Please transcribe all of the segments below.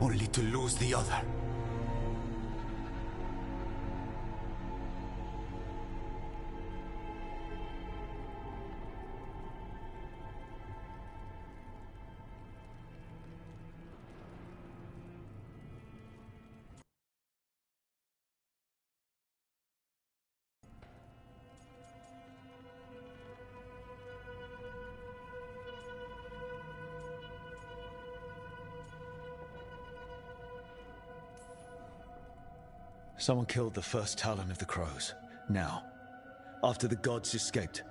only to lose the other. Someone killed the first Talon of the Crows. Now, after the gods escaped.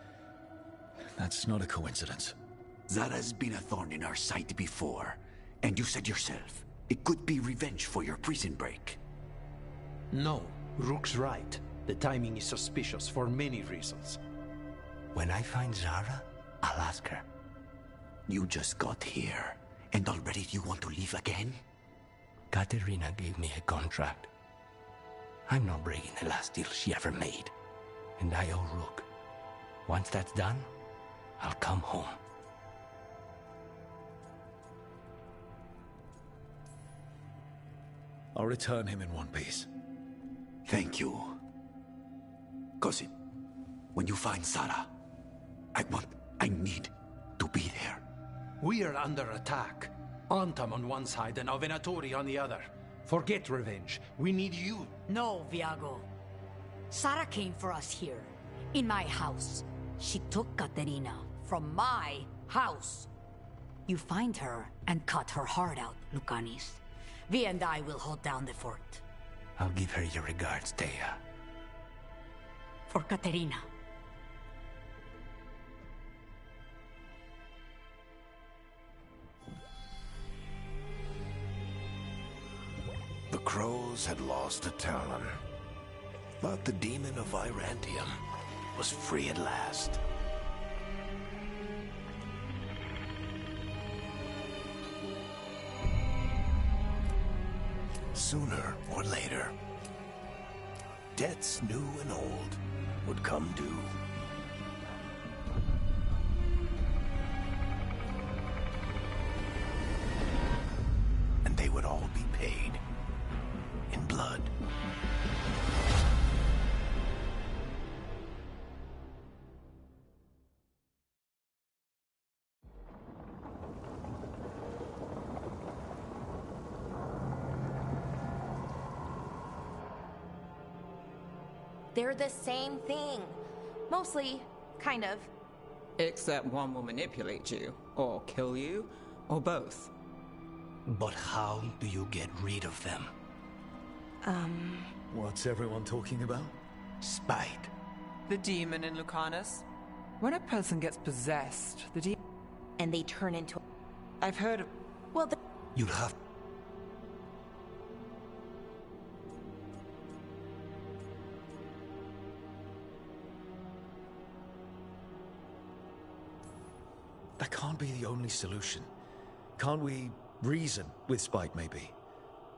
That's not a coincidence. Zara's been a thorn in our side before, and you said yourself, it could be revenge for your prison break. No, Rook's right. The timing is suspicious for many reasons. When I find Zara, I'll ask her. You just got here, and already you want to leave again? Katerina gave me a contract. I'm not breaking the last deal she ever made. And I owe Rook. Once that's done, I'll come home. I'll return him in one piece. Thank you. Cousin, when you find Zara, I need to be there. We are under attack. Antam on one side and Avenatori on the other. Forget revenge. We need you. No, Viago. Zara came for us here, in my house. She took Katerina from my house. You find her and cut her heart out, Lucanis. Vi and I will hold down the fort. I'll give her your regards, Thea. For Katerina. The Crows had lost a Talon, but the demon of Irantium was free at last. Sooner or later, debts new and old would come due. And they would all be paid in blood. They're the same thing. Mostly, kind of. Except one will manipulate you, or kill you, or both. But how do you get rid of them? What's everyone talking about? Spite. The demon in Lucanus. When a person gets possessed, the demon... And they turn into... I've heard of... Well, You'll have... That can't be the only solution. Can't we reason with Spite, maybe?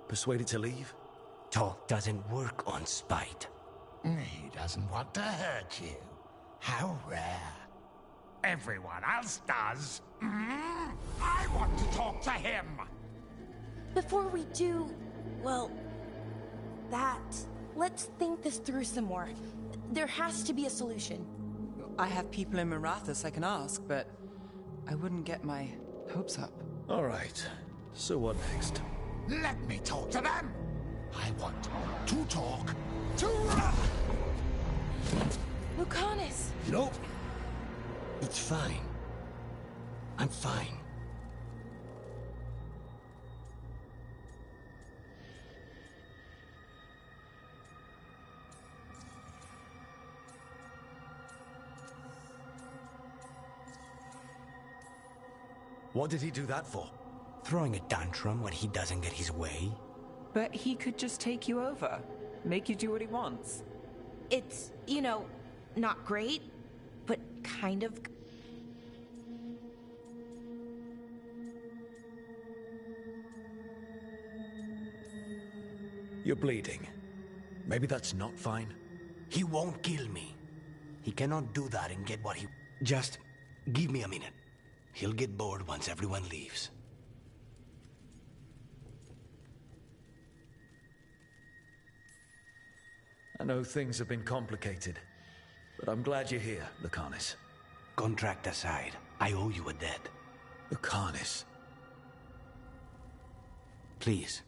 Persuade it to leave? Talk doesn't work on Spite. He doesn't want to hurt you. How rare. Everyone else does. I want to talk to him. before we do, well, let's think this through some more. There has to be a solution. I have people in Marathas I can ask, but I wouldn't get my hopes up. All right. So what next? Let me talk to them. I want to talk to... Lucanus! Nope. It's fine. I'm fine. What did he do that for? Throwing a tantrum when he doesn't get his way? But he could just take you over. Make you do what he wants. It's, not great, but kind of... You're bleeding. Maybe that's not fine. He won't kill me. He cannot do that and get what he... Just give me a minute. He'll get bored once everyone leaves. I know things have been complicated, but I'm glad you're here, Lucanus. Contract aside, I owe you a debt. Lucanus. Please.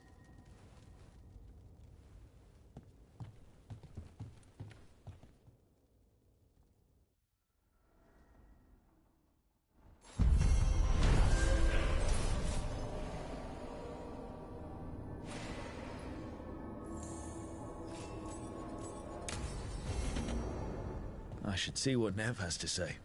I should see what Nev has to say.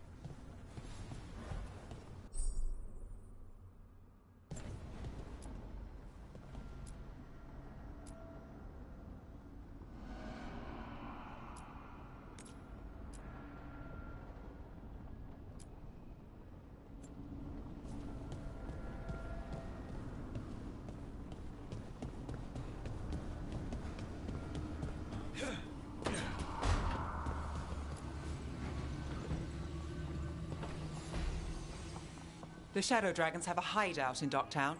The Shadow Dragons have a hideout in Docktown.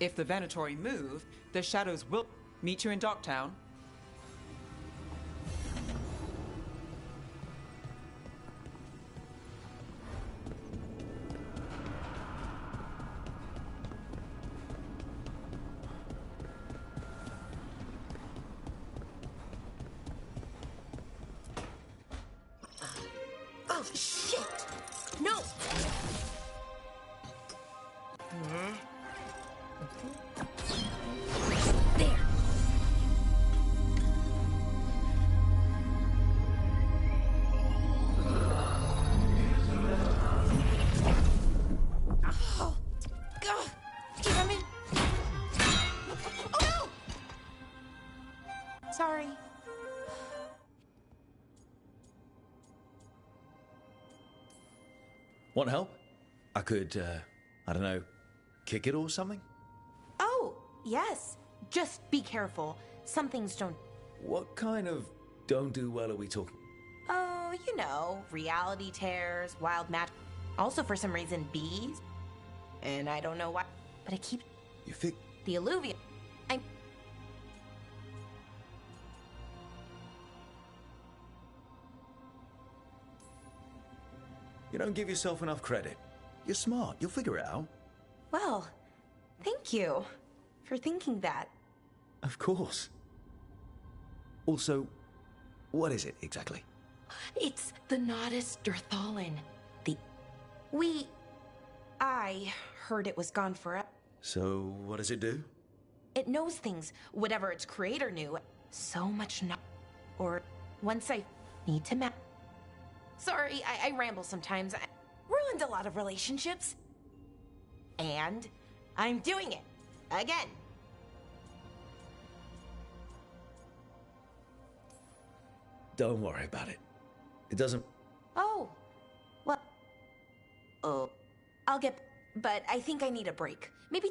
If the Venatori move, the Shadows will meet you in Docktown. Oh, shit! No! There! Oh! God! Damn it! Oh no! Sorry. Want help? I could, I don't know, kick it or something? Oh, yes. Just be careful. Some things don't... What kind of don't do well are we talking? Oh, you know, reality tears, wild magic. Also, for some reason, bees. And I don't know why, but I keep... You think? The alluvium. You don't give yourself enough credit. You're smart. You'll figure it out. Well, thank you for thinking that. Of course. Also, what is it exactly? It's the Nodus Durthalin. I heard it was gone forever. So, what does it do? It knows things, whatever its creator knew. So much or once I need to Sorry, I ramble sometimes. I ruined a lot of relationships. And I'm doing it. Again. Don't worry about it. It doesn't... Oh. Well. Oh. I'll get... But I think I need a break. Maybe...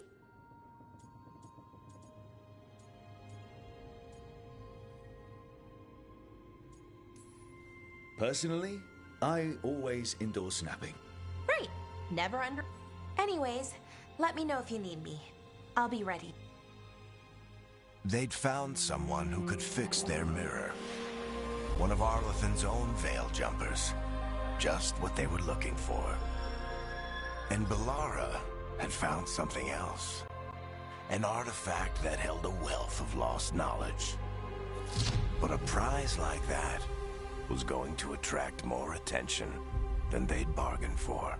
Personally, I always endorse snapping. Right. Never under... Anyways, let me know if you need me. I'll be ready. They'd found someone who could fix their mirror. One of Arlathan's own Veil Jumpers. Just what they were looking for. And Bellara had found something else. An artifact that held a wealth of lost knowledge. But a prize like that was going to attract more attention than they'd bargained for.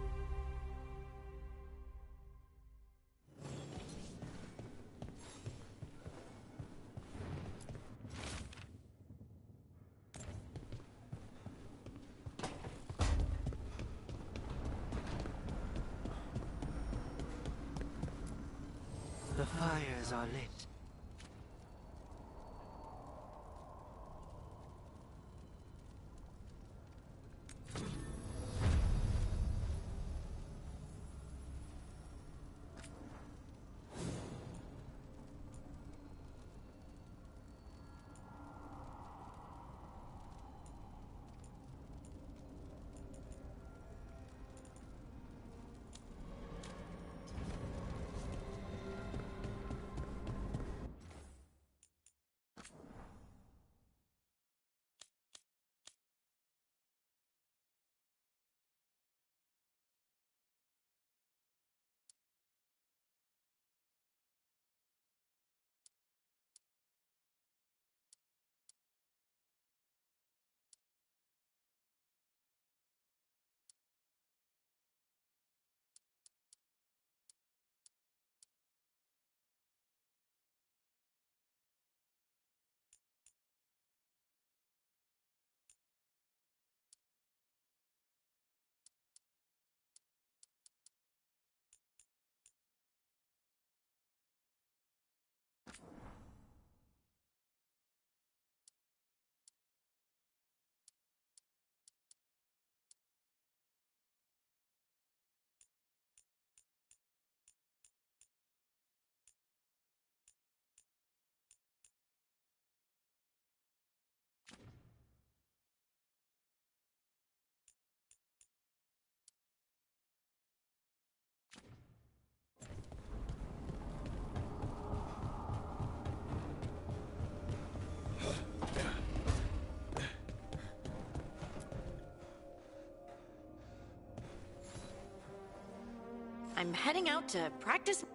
The fires are lit. I'm heading out to practice.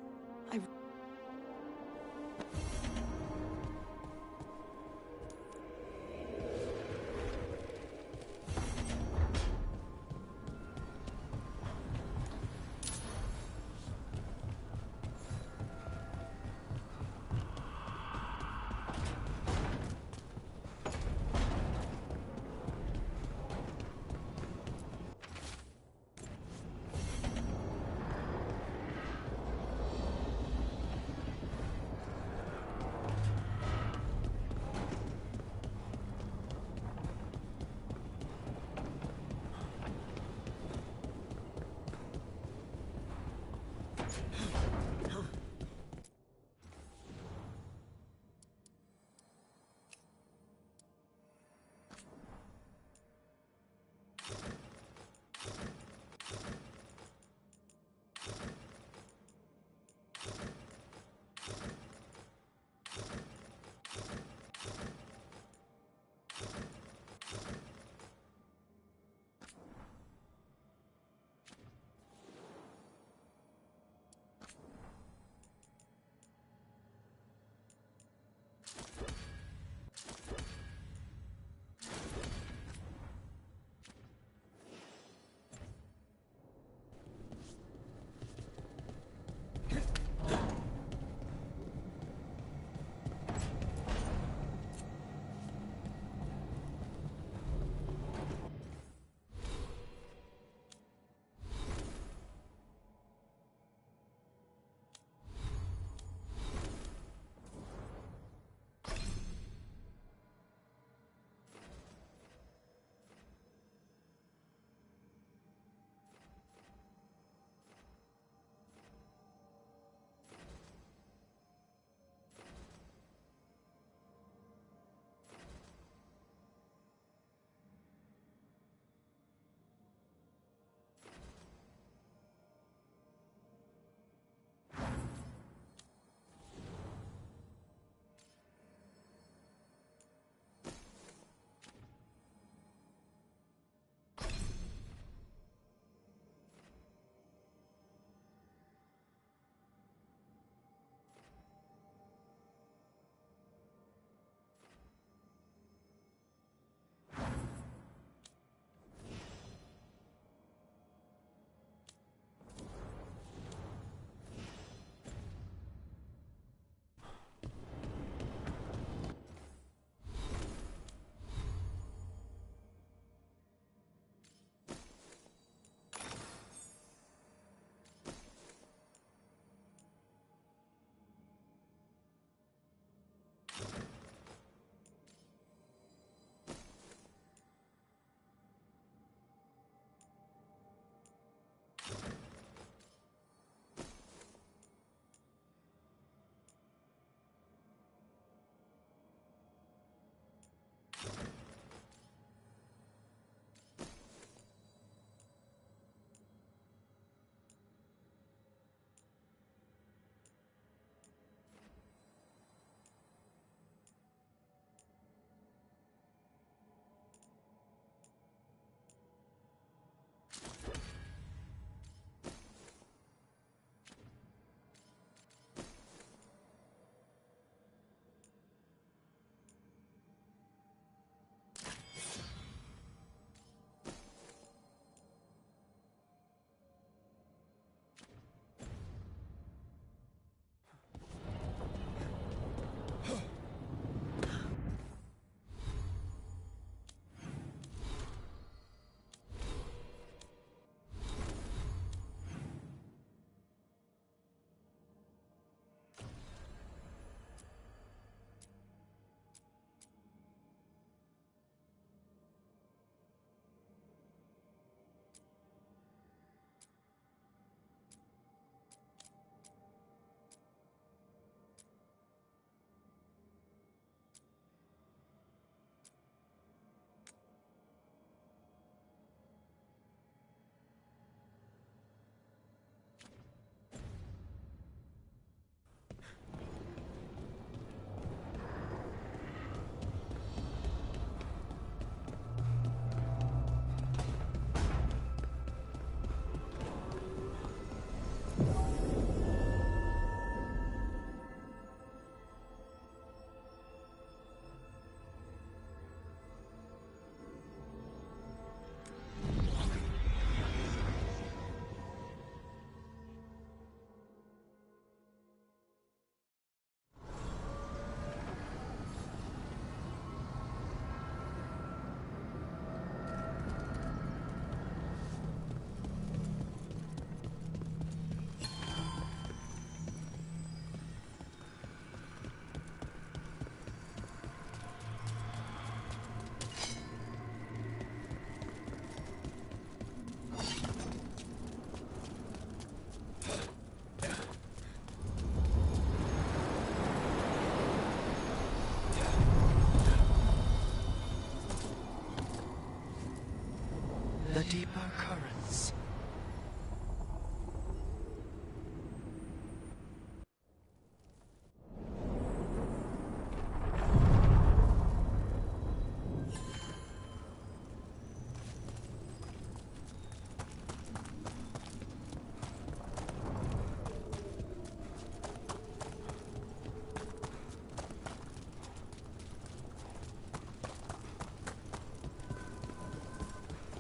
deeper currents.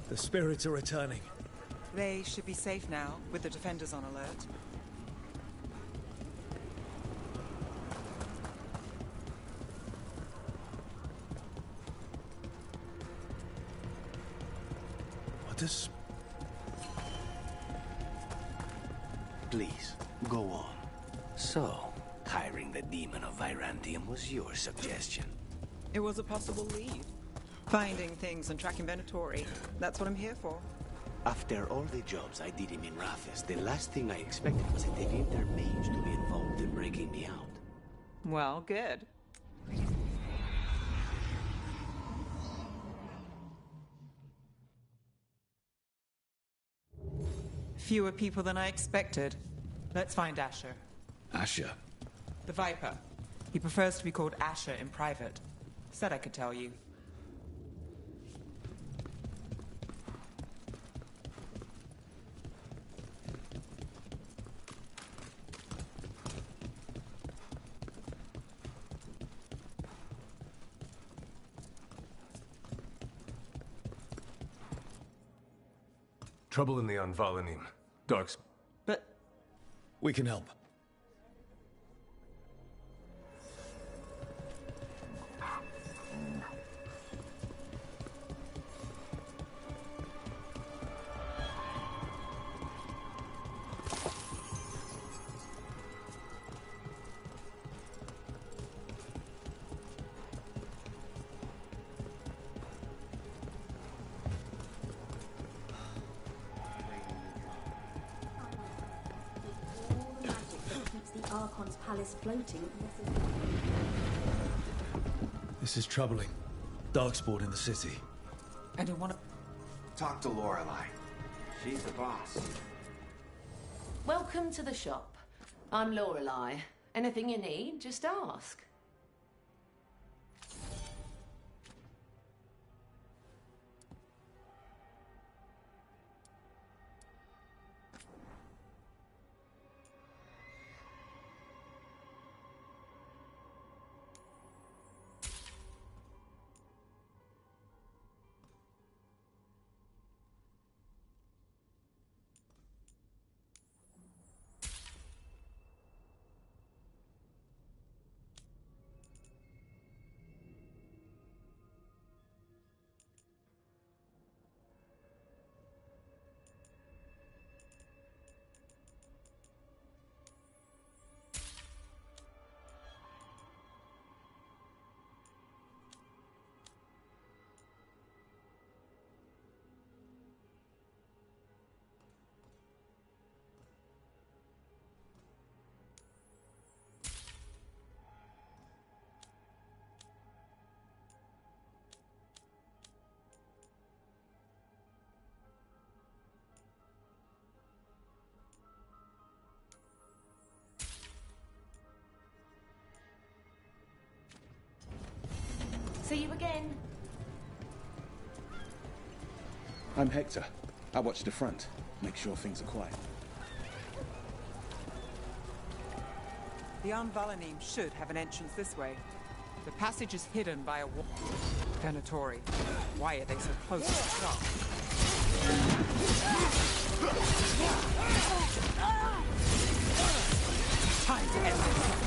The spirits are returning. They should be safe now, with the defenders on alert. What does... Please, go on. So, hiring the demon of Virantium was your suggestion. It was a possible lead. Finding things and tracking Venatori. That's what I'm here for. After all the jobs I did in Minrathis, the last thing I expected was a Devinter mage to be involved in breaking me out. Well, good. Fewer people than I expected. Let's find Asher. Asher? The Viper. He prefers to be called Asher in private. Said I could tell you. Trouble in the Anvalanim. Darks. But... we can help. Archon's palace floating. This is troubling. Darkspawn in the city. I don't want to... Talk to Lorelei. She's the boss. Welcome to the shop. I'm Lorelei. Anything you need, just ask. See you again. I'm Hector. I watch the front. Make sure things are quiet. The Anvalanim should have an entrance this way. The passage is hidden by a wall. Venatori. Why are they so close to the shop? Time to end this.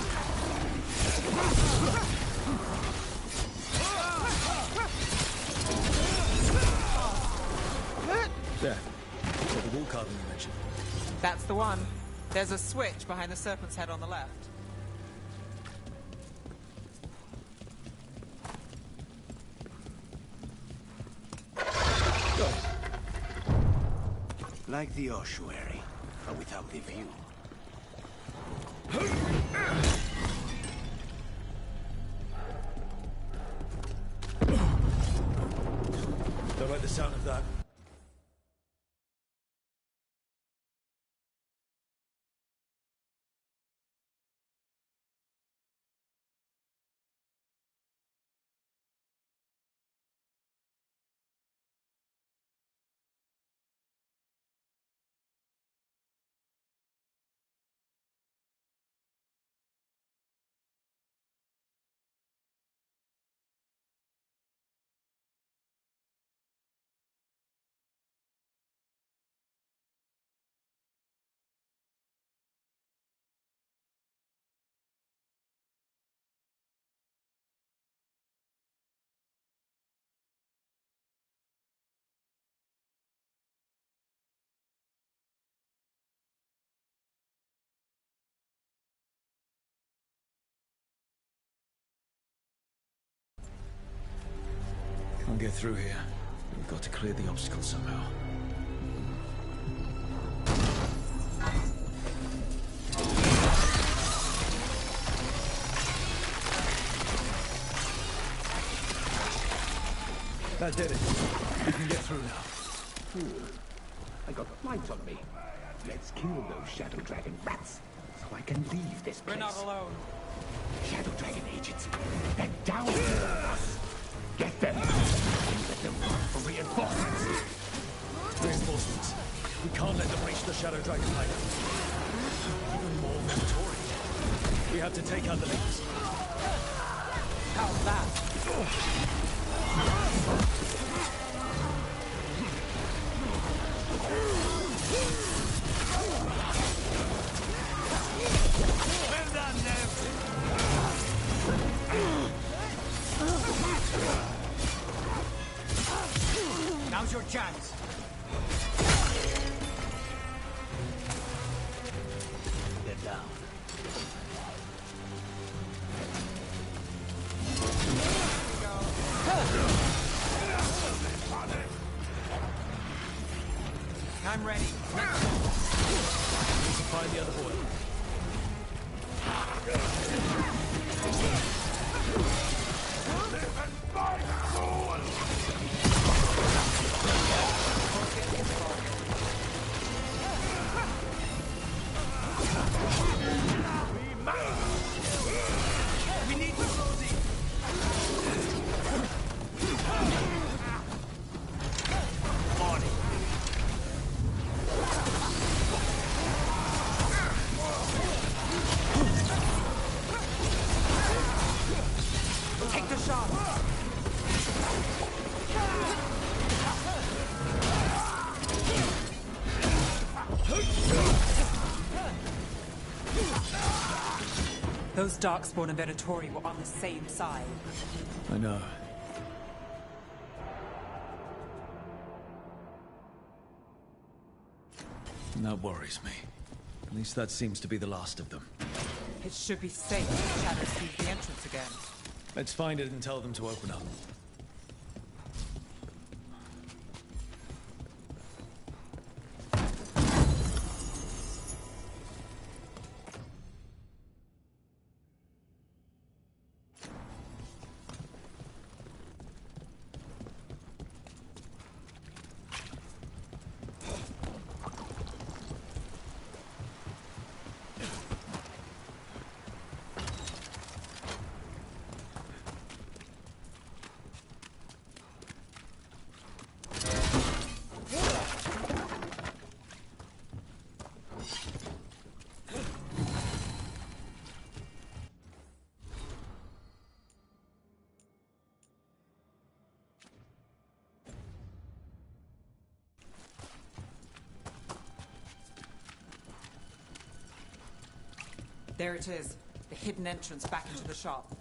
There. So the wall carving you mentioned. That's the one. There's a switch behind the serpent's head on the left. Go. Like the ossuary, but without the view. Don't like the sound of that. can't get through here. We've got to clear the obstacle somehow. That did it. We can get through now. Fool. I got light on me. Let's kill those Shadow Dragon rats, so I can leave this place. We're not alone. Shadow Dragon agents, they're down here on us. Get them, and let them run for reinforcements. Reinforcements. We can't let them reach the Shadow Dragon hideout. Even more Venatori. We have to take out the leaders. How's that? Well done, Nev. Now's your chance. Get down. I'm ready. Need to find the other boy. We need to slow these. Morning. Take the shot. Those Darkspawn and Venatori were on the same side. I know. And that worries me. At least that seems to be the last of them. It should be safe if Shadow sees the entrance again. Let's find it and tell them to open up. There it is. The hidden entrance back into the shop.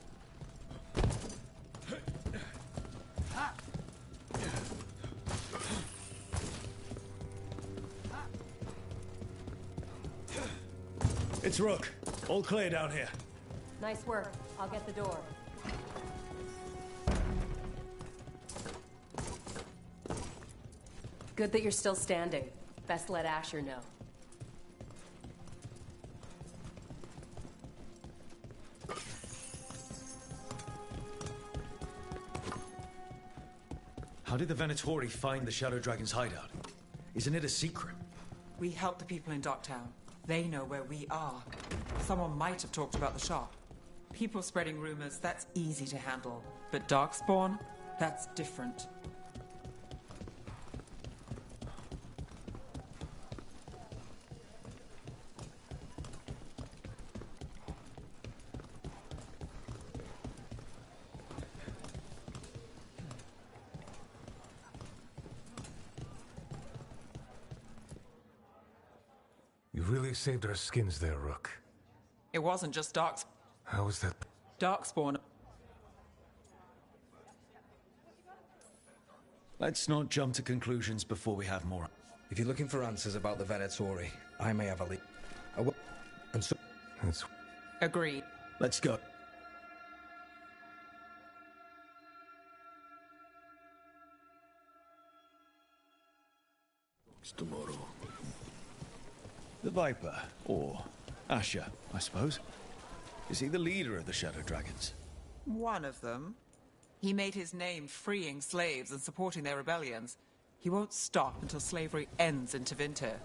It's Rook. All clear down here. Nice work. I'll get the door. Good that you're still standing. Best let Asher know. How did the Venatori find the Shadow Dragon's hideout? Isn't it a secret? We help the people in Docktown. They know where we are. Someone might have talked about the shop. People spreading rumors, that's easy to handle. But Darkspawn, that's different. You really saved our skins there, Rook. It wasn't just Darkspawn. How was that? Darkspawn. Let's not jump to conclusions before we have more. If you're looking for answers about the Venatori, I may have a lead. And so... That's... Agreed. Let's go. It's tomorrow. The Viper, or Asher, I suppose. Is he the leader of the Shadow Dragons? One of them. He made his name freeing slaves and supporting their rebellions. He won't stop until slavery ends in Tevinter.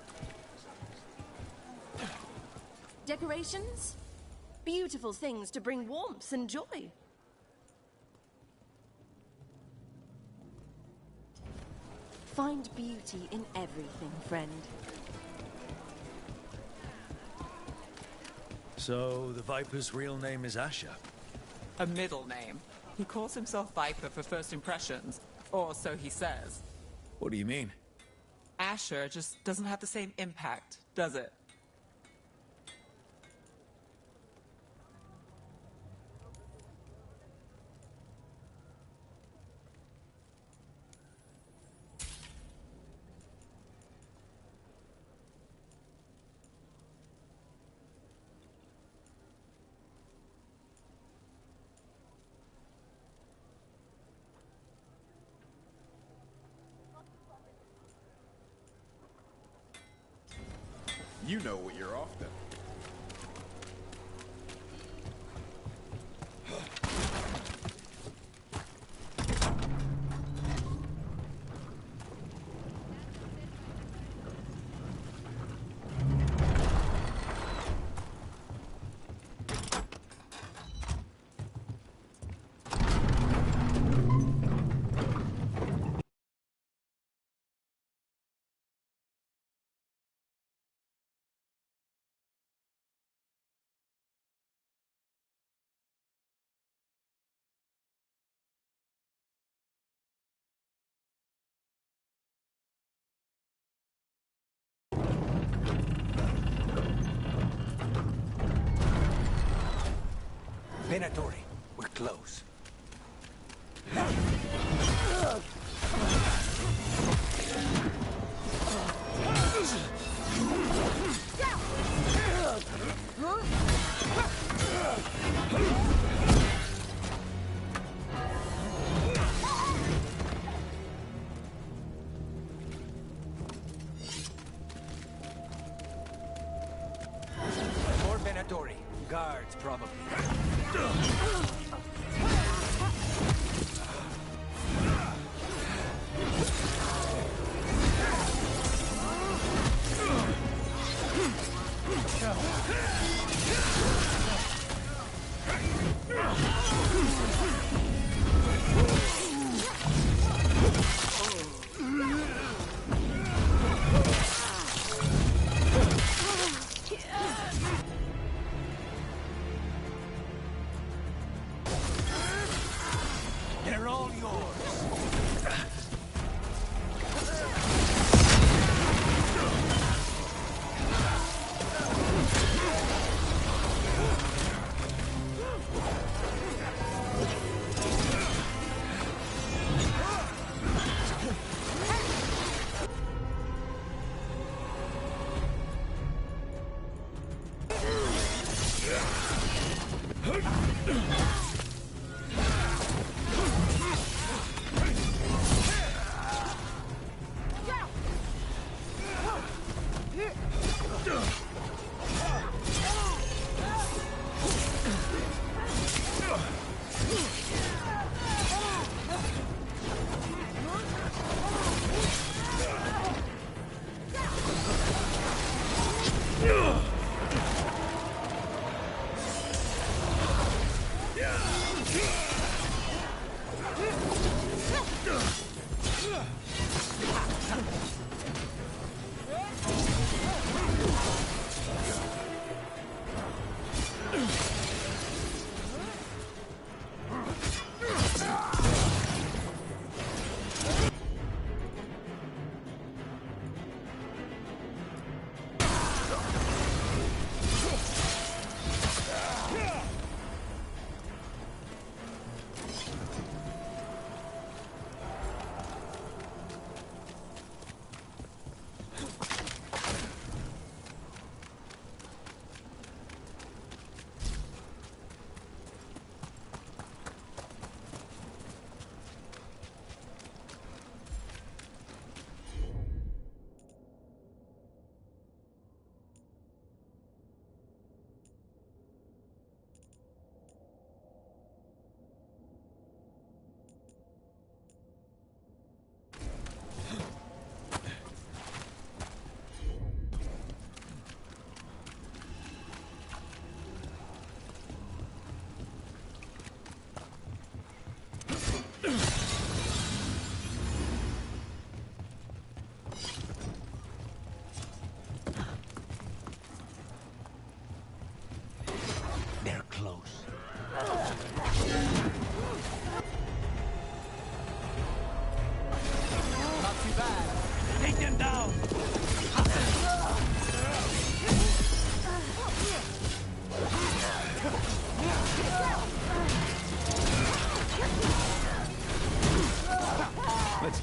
Decorations? Beautiful things to bring warmth and joy. Find beauty in everything, friend. So, the Viper's real name is Asher? A middle name. He calls himself Viper for first impressions, or so he says. What do you mean? Asher just doesn't have the same impact, does it? You know what you're after. Venatori, we're close. More Venatori. Guards, probably. They're all yours.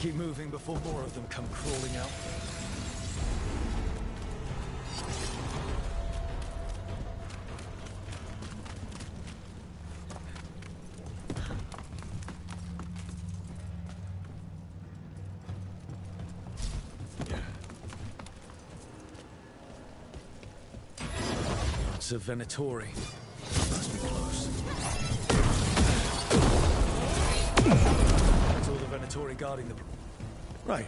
keep moving before more of them come crawling out. It's a Venatori. Must be close. That's all the Venatori guarding the... Right.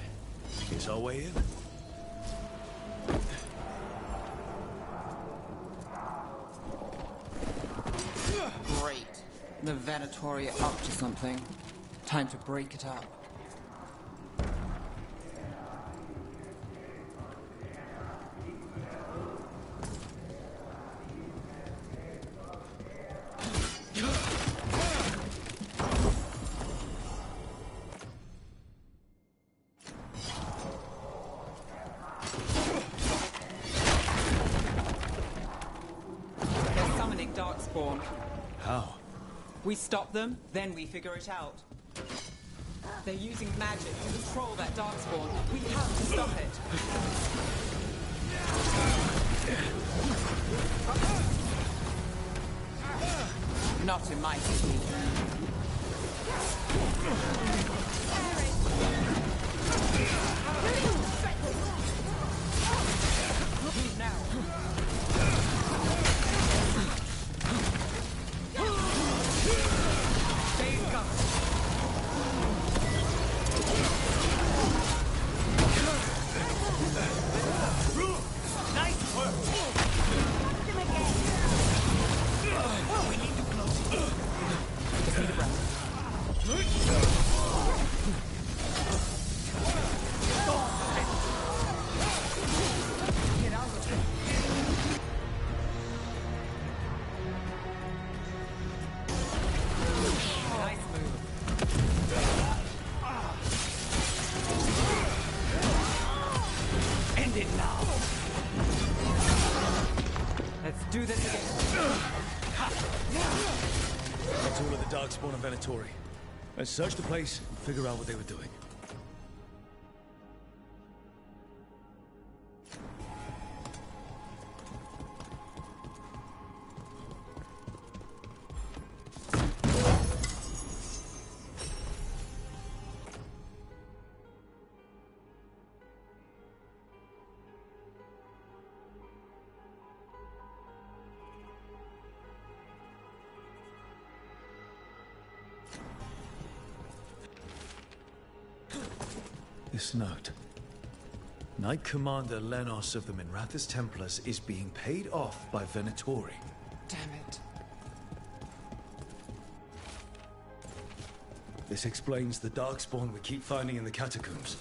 Here's our way in. Great. The Venatori are up to something. Time to break it up. Darkspawn. How? We stop them, then we figure it out. They're using magic to control that Darkspawn. We have to stop it. Not in my city. Move now. Do this again. That's all of the Darkspawn and Venatori. Let's search the place and figure out what they were doing. This note. Knight Commander Lenos of the Minrathous Templars is being paid off by Venatori. Damn it. This explains the Darkspawn we keep finding in the catacombs.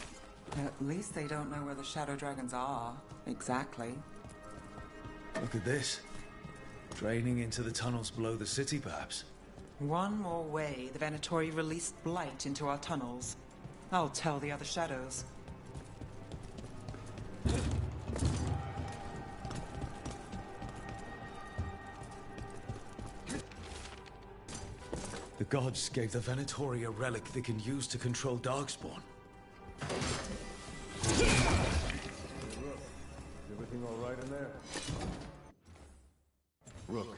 At least they don't know where the Shadow Dragons are. Exactly. Look at this. Draining into the tunnels below the city, perhaps. One more way the Venatori released blight into our tunnels. I'll tell the other shadows. The gods gave the Venatori a relic they can use to control Darkspawn. Everything all right in there? Rook.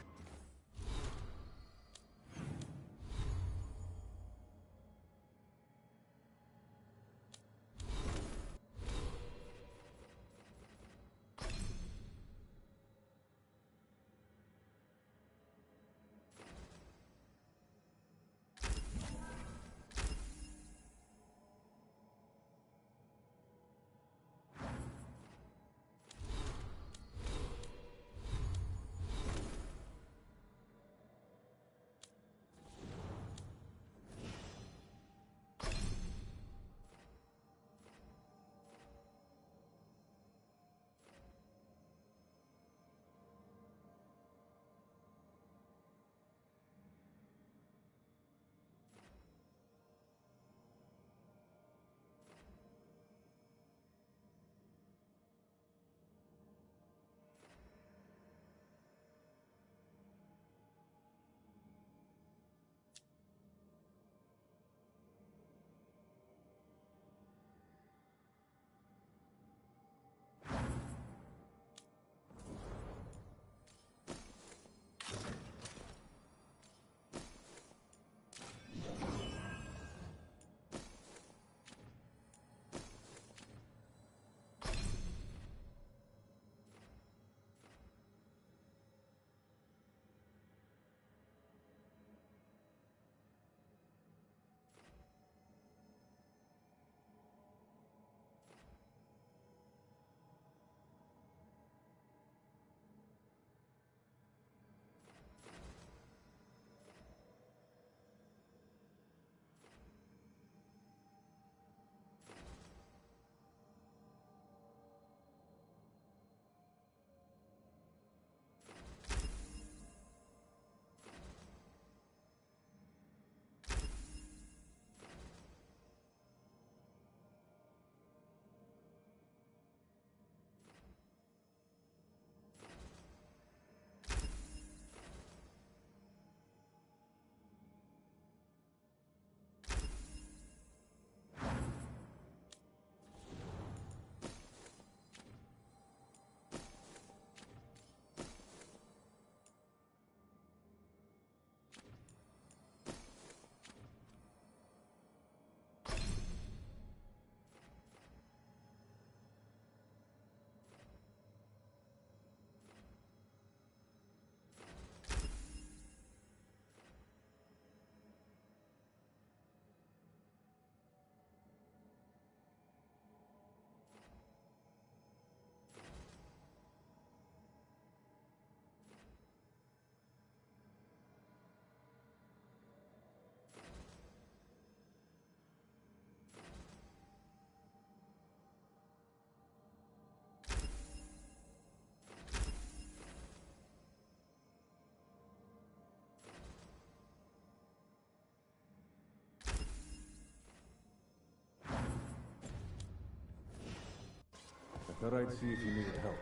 Thought I'd see if you needed help.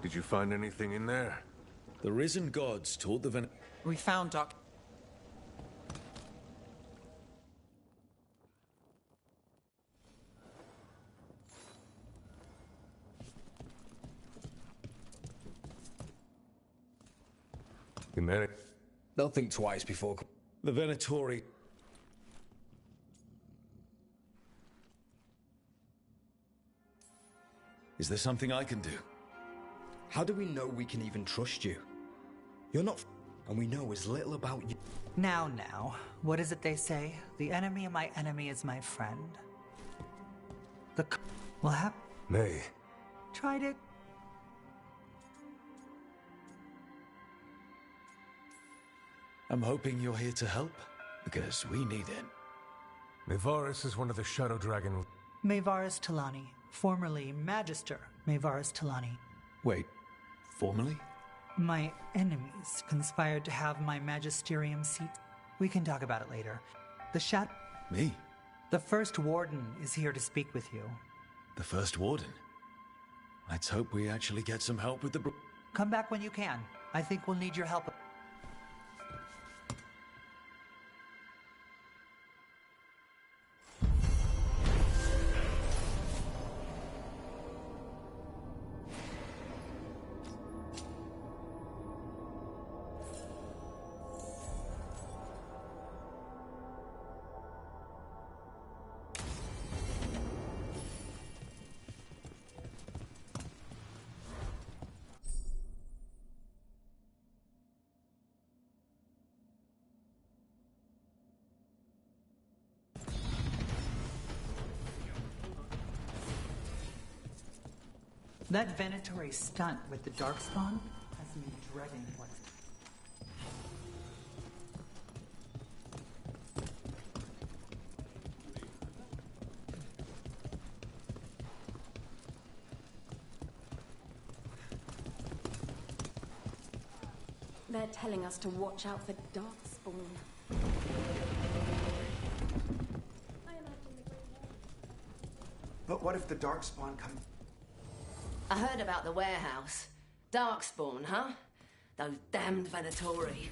Did you find anything in there? The risen gods taught the We found Doc. You managed? They'll think twice before... The Venatori... Is there something I can do? How do we know we can even trust you? You're not and we know as little about you. Now, what is it they say? The enemy of my enemy is my friend. Will have... May. Tried it. I'm hoping you're here to help, because we need it. Mayvaris is one of the Shadow Dragon... Mayvaris Talani, formerly Magister Mayvaris Talani. Wait, formerly? My enemies conspired to have my magisterium seat. We can talk about it later. The Shadow... Me? The First Warden is here to speak with you. The First Warden? Let's hope we actually get some help with the... Come back when you can. I think we'll need your help. That Venatori stunt with the Darkspawn has me dreading what... They're telling us to watch out for Darkspawn. But what if the Darkspawn come... I heard about the warehouse. Darkspawn, huh? Those damned Venatori.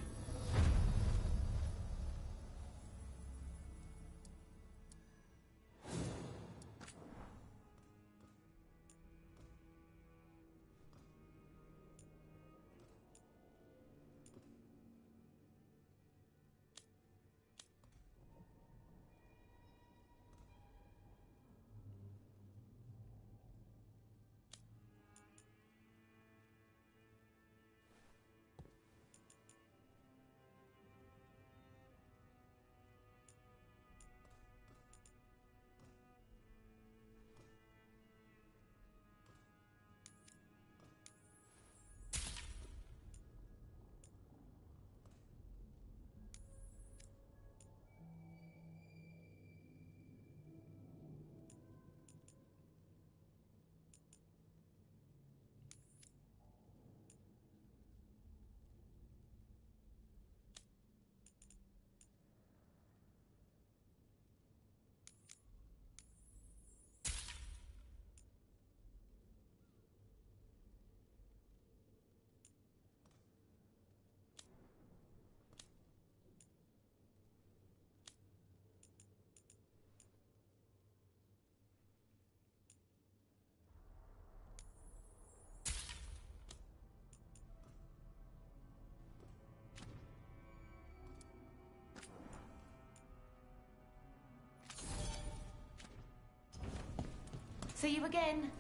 See you again.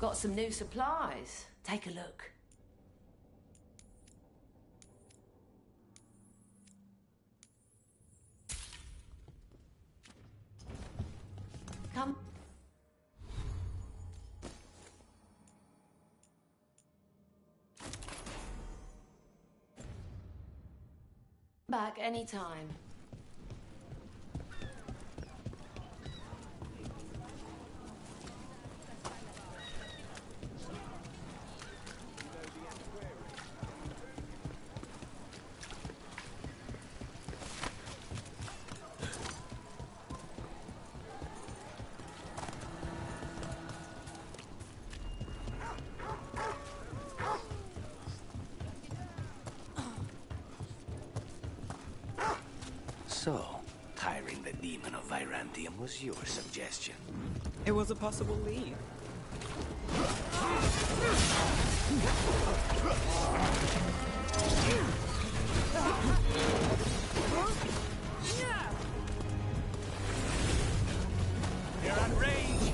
Got some new supplies. Take a look. Come. Back anytime. So, tiring the demon of Virantium was your suggestion. It was a possible lead. They're on range.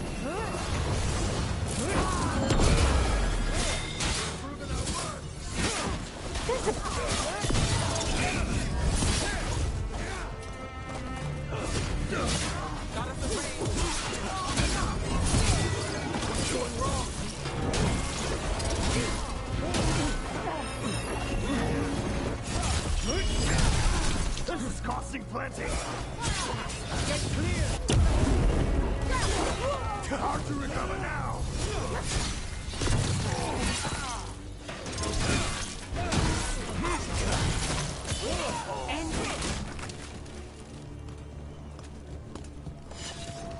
This is costing plenty. Get clear. Hard to recover now.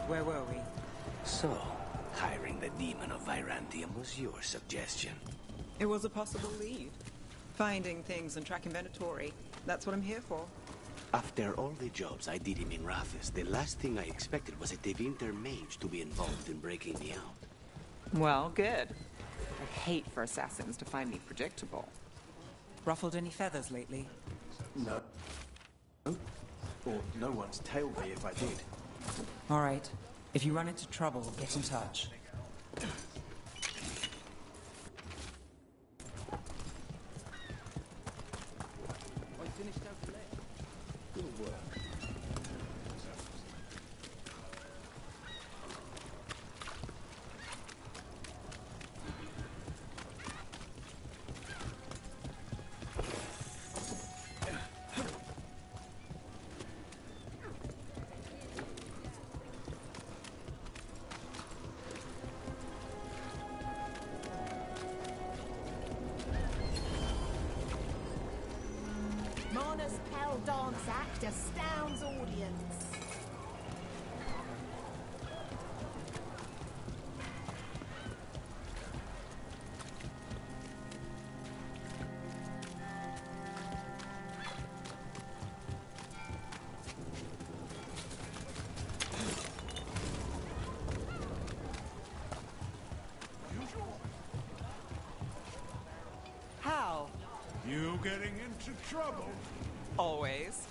Where were we? So, hiring the demon of Virantium was your suggestion. It was a possible lead. Finding things and tracking Venatori. That's what I'm here for. After all the jobs I did in Minrathous, the last thing I expected was a Tevinter mage to be involved in breaking me out. Well, good. I hate for assassins to find me predictable. Ruffled any feathers lately? No. Or no one's tailed me if I did. All right. If you run into trouble, get in touch. Marna's Pell dance act astounds audience. How? You getting into trouble? Always.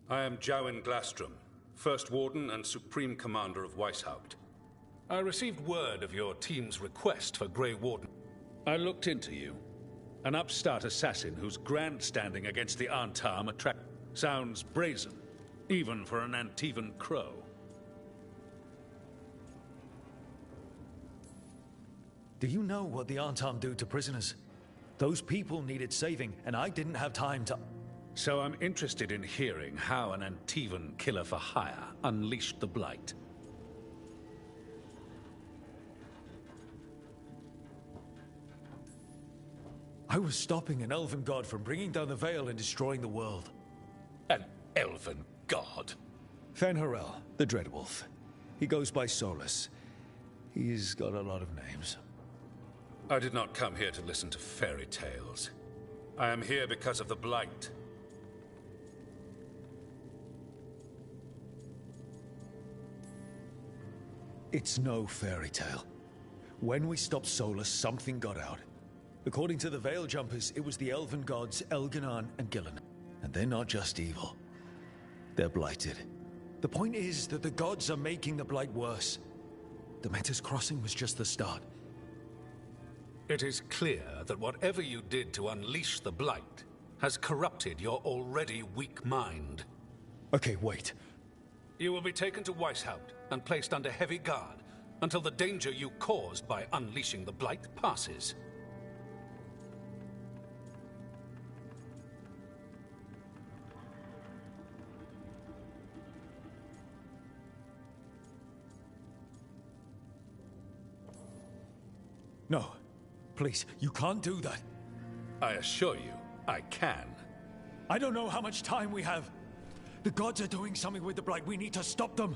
I am Jowen Glastrom, First Warden and Supreme Commander of Weishaupt. I received word of your team's request for Grey Warden. I looked into you. An upstart assassin whose grandstanding against the Antam sounds brazen, even for an Antivan crow. Do you know what the Antam do to prisoners? Those people needed saving, and I didn't have time to... So I'm interested in hearing how an Antivan killer for hire unleashed the Blight. I was stopping an elven god from bringing down the Veil and destroying the world. An elven god? Fen'Harel, the Dreadwolf. He goes by Solus. He's got a lot of names. I did not come here to listen to fairy tales. I am here because of the Blight. It's no fairy tale. When we stopped Solus, something got out. According to the Veil Jumpers, it was the elven gods Elganon and Gillen. And they're not just evil. They're blighted. The point is that the gods are making the blight worse. Demeter's Crossing was just the start. It is clear that whatever you did to unleash the blight has corrupted your already weak mind. Okay, wait. You will be taken to Weishaupt and placed under heavy guard until the danger you caused by unleashing the blight passes. No. Please, you can't do that. I assure you, I can. I don't know how much time we have. The gods are doing something with the blight. We need to stop them.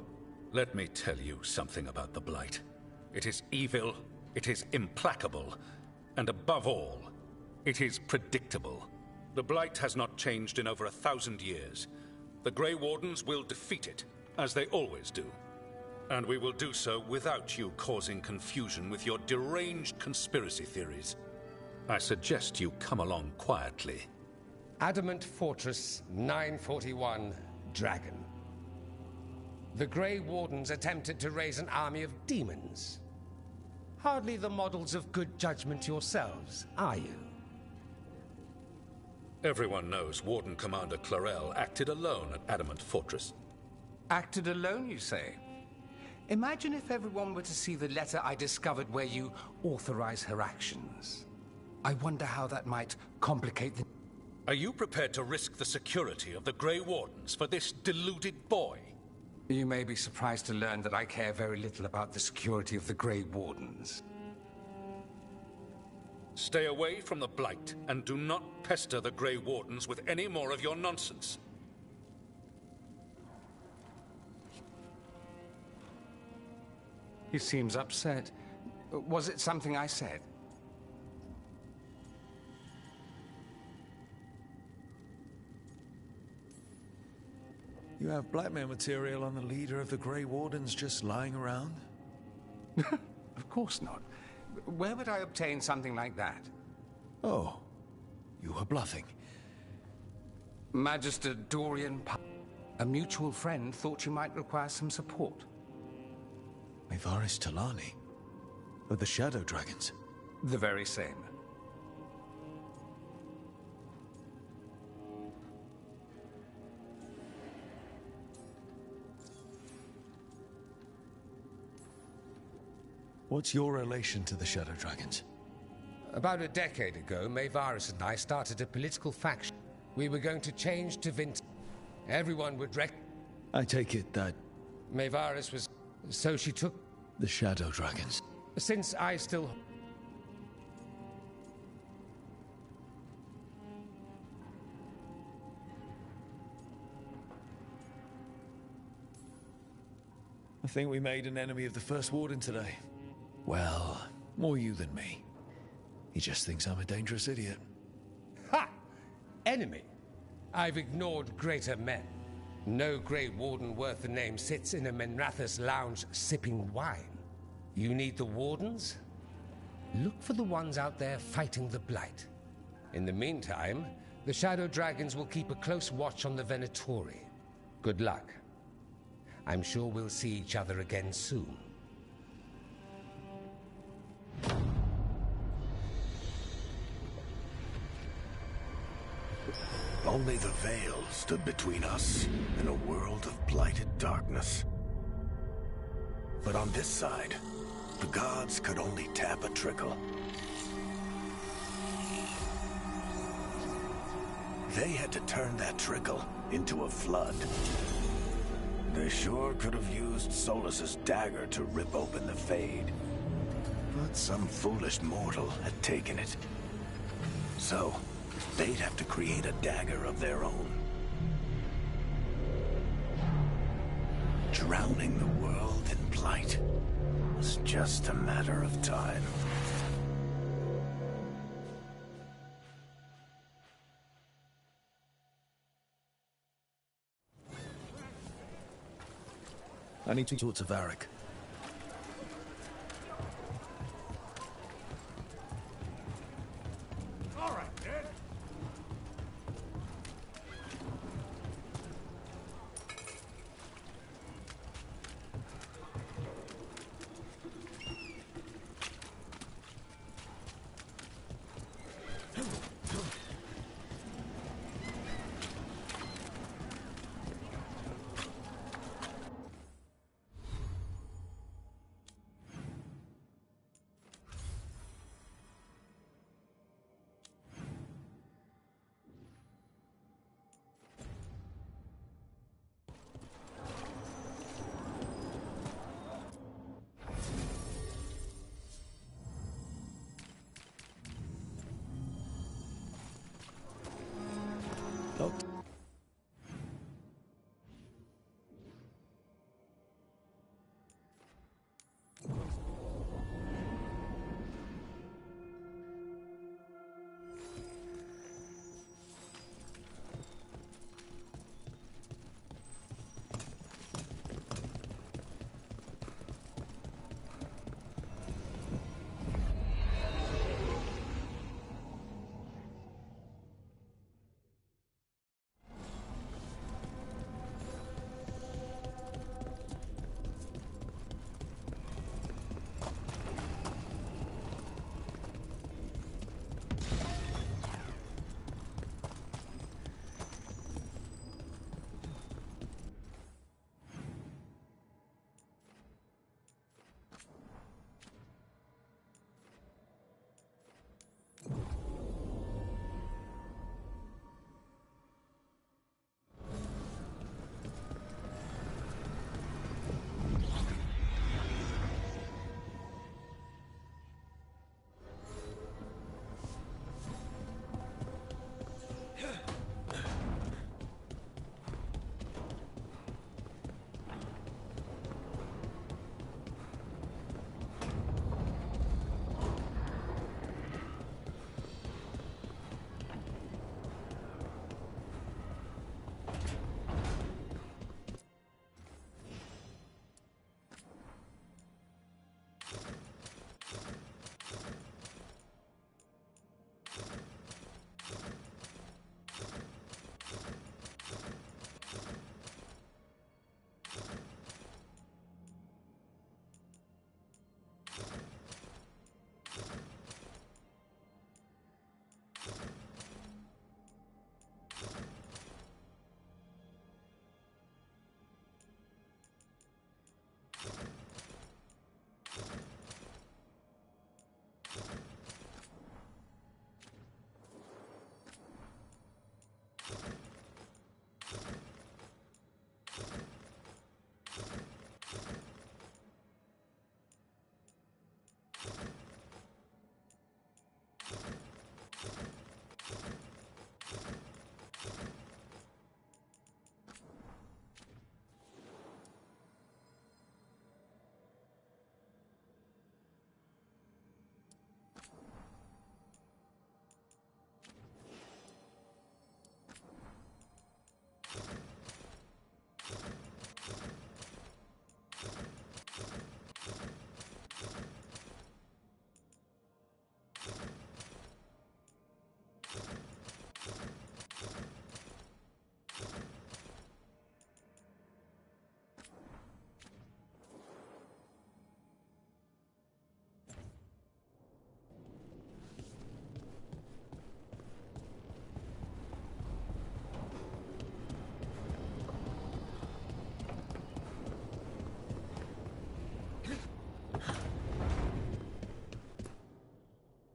Let me tell you something about the blight. It is evil, it is implacable, and above all, it is predictable. The blight has not changed in over 1,000 years. The Grey Wardens will defeat it, as they always do. And we will do so without you causing confusion with your deranged conspiracy theories. I suggest you come along quietly. Adamant Fortress 941, Dragon. The Grey Wardens attempted to raise an army of demons. Hardly the models of good judgment yourselves, are you? Everyone knows Warden Commander Clarel acted alone at Adamant Fortress. Acted alone, you say? Imagine if everyone were to see the letter I discovered where you authorize her actions. I wonder how that might complicate the... Are you prepared to risk the security of the Grey Wardens for this deluded boy? You may be surprised to learn that I care very little about the security of the Grey Wardens. Stay away from the Blight, and do not pester the Grey Wardens with any more of your nonsense. He seems upset. Was it something I said? You have blackmail material on the leader of the Grey Wardens just lying around? Of course not. Where would I obtain something like that? Oh, you were bluffing. Magister Dorian a mutual friend thought you might require some support. Mayvaris Talani? Of the Shadow Dragons? The very same. What's your relation to the Shadow Dragons? About a decade ago, Mayvaris and I started a political faction. We were going to change to Vint. Everyone would I take it that... Mayvaris was... So she took... The Shadow Dragons. Since I still... I think we made an enemy of the First Warden today. Well, more you than me. He just thinks I'm a dangerous idiot. Ha! Enemy? I've ignored greater men. No Grey Warden worth the name sits in a Menrathus lounge sipping wine. You need the Wardens? Look for the ones out there fighting the Blight. In the meantime, the Shadow Dragons will keep a close watch on the Venatori. Good luck. I'm sure we'll see each other again soon. Only the Veil stood between us and a world of blighted darkness. But on this side, the gods could only tap a trickle. They had to turn that trickle into a flood. They sure could have used Solus's dagger to rip open the Fade. But some foolish mortal had taken it. So, they'd have to create a dagger of their own. Drowning the world in blight was just a matter of time. I need to talk to Varric.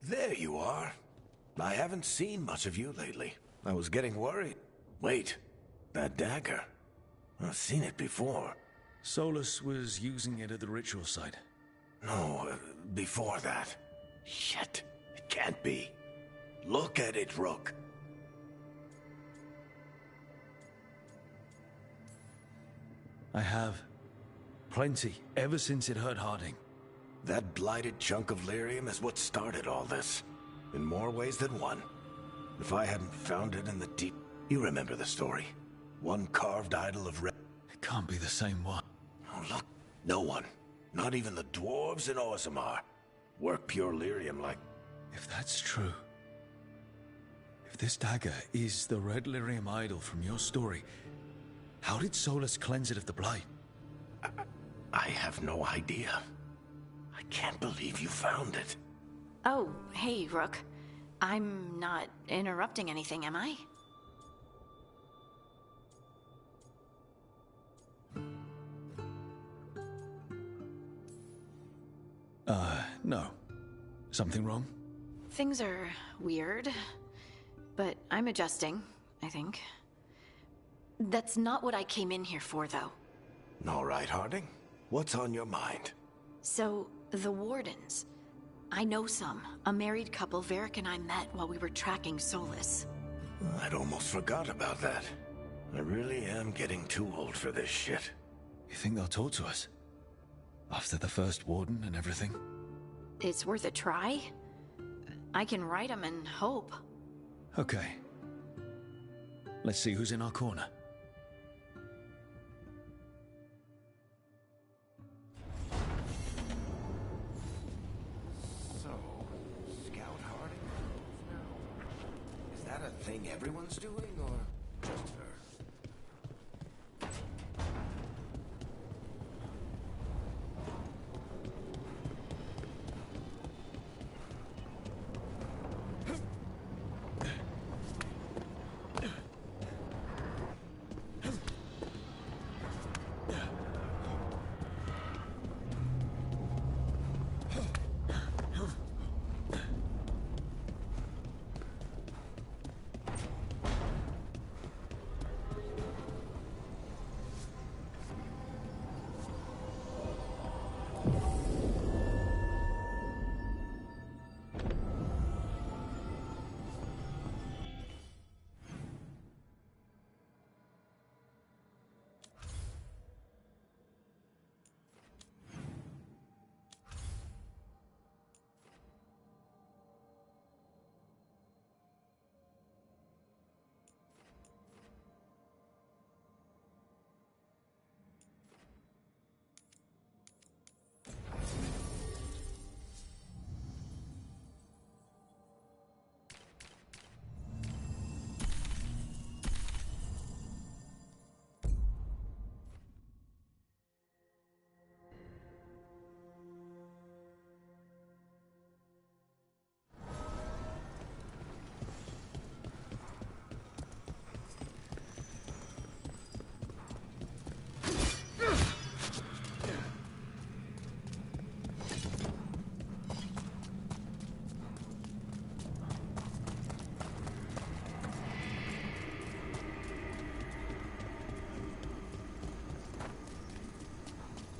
There you are. I haven't seen much of you lately. I was getting worried. Wait, that dagger. I've seen it before. Solus was using it at the ritual site. No, before that. Shit, it can't be. Look at it, Rook. I have. Plenty, ever since it hurt Harding. That blighted chunk of lyrium is what started all this. In more ways than one. If I hadn't found it in the deep... You remember the story. One carved idol of red... It can't be the same one. Oh, look. No one. Not even the dwarves in Orzammar. Work pure lyrium like... If that's true... If this dagger is the red lyrium idol from your story, how did Solus cleanse it of the blight? I have no idea. I can't believe you found it. Oh, hey, Rook. I'm not interrupting anything, am I? No. Something wrong? Things are weird, but I'm adjusting, I think. That's not what I came in here for, though. All right, Harding. What's on your mind? So, the Wardens. I know some. A married couple Varric and I met while we were tracking Solus. I'd almost forgot about that. I really am getting too old for this shit. You think they'll talk to us? After the first Warden and everything? It's worth a try. I can write them and hope. Okay. Let's see who's in our corner. So, Scout Harding now? Is that a thing everyone's doing, or just her?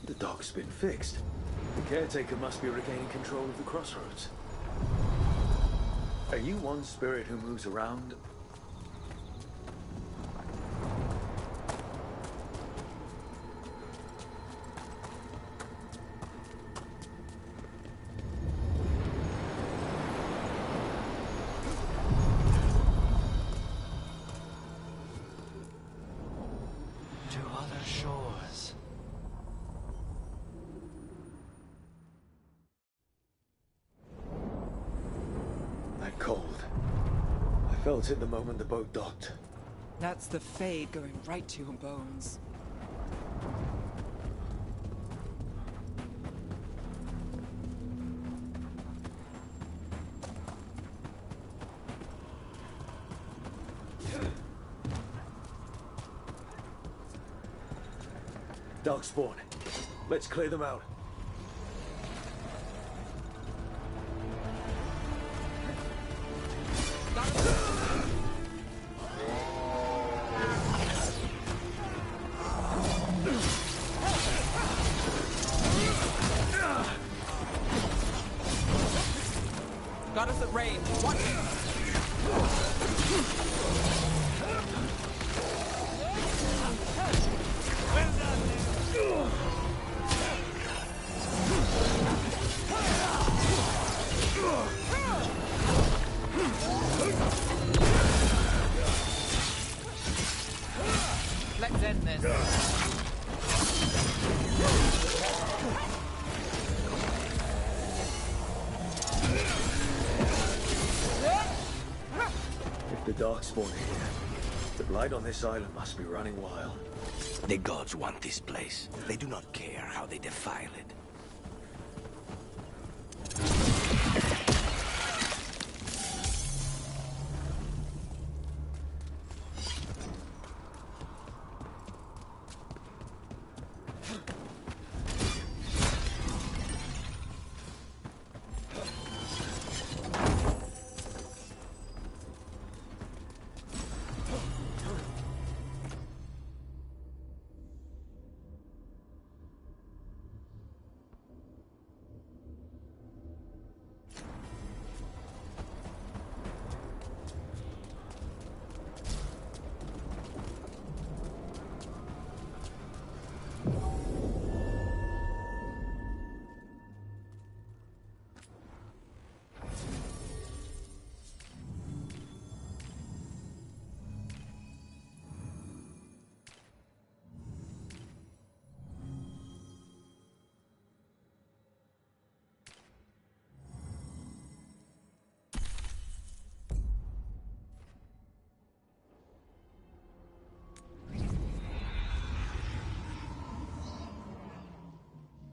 The dock's been fixed. The caretaker must be regaining control of the crossroads. Are you one spirit who moves around? To other shores. That cold. I felt it the moment the boat docked. That's the Fade going right to your bones. Darkspawn. Let's clear them out. Got us at range. Watch it! Let's end this. If the Darkspawn are here, the Blight on this island must be running wild. The gods want this place. They do not care how they defile it.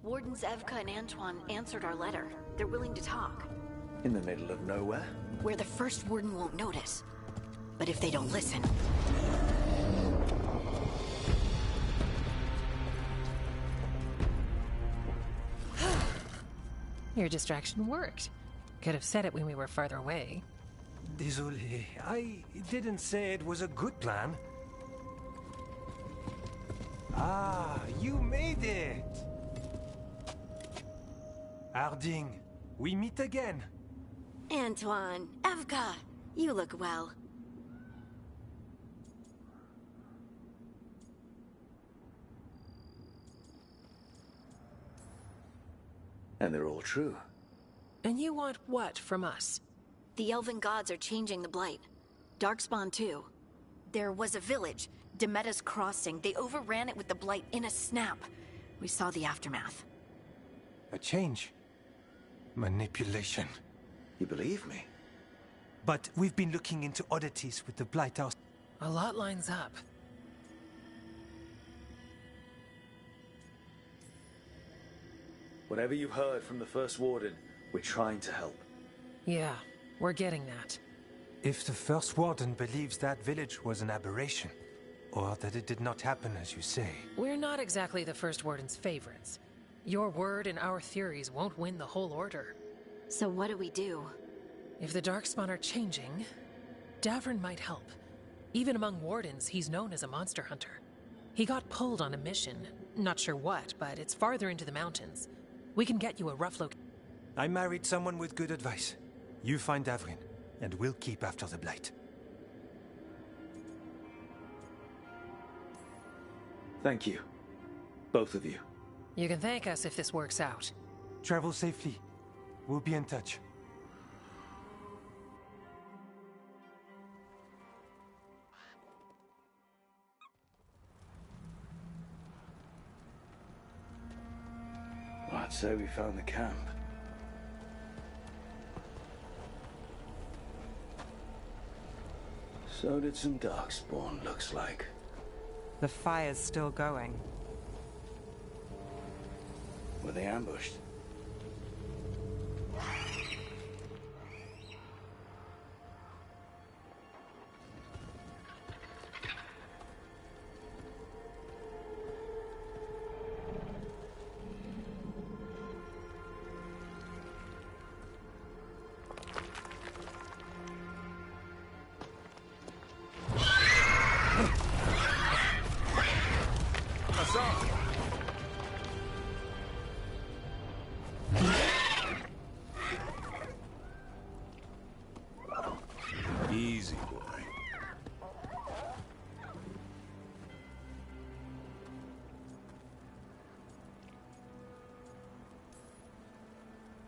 Wardens Evka and Antoine answered our letter. They're willing to talk. In the middle of nowhere? Where the first warden won't notice. But if they don't listen... Your distraction worked. Could have said it when we were farther away. Désolé, I didn't say it was a good plan. Ah, you made it! Harding, we meet again. Antoine, Evka, you look well. And they're all true. And you want what from us? The Elven gods are changing the Blight. Darkspawn too. There was a village, Demeda's Crossing. They overran it with the Blight in a snap. We saw the aftermath. A change. Manipulation. You believe me? But we've been looking into oddities with the Blight House. A lot lines up. Whatever you've heard from the First Warden, we're trying to help. Yeah, we're getting that. If the First Warden believes that village was an aberration, or that it did not happen as you say... We're not exactly the First Warden's favorites. Your word and our theories won't win the whole order. So what do we do? If the Darkspawn are changing, Davrin might help. Even among Wardens, he's known as a monster hunter. He got pulled on a mission. Not sure what, but it's farther into the mountains. We can get you a rough look. I married someone with good advice. You find Davrin, and we'll keep after the Blight. Thank you. Both of you. You can thank us if this works out. Travel safely. We'll be in touch. Well, I'd say we found the camp. So did some Darkspawn, looks like. The fire's still going. Were they ambushed?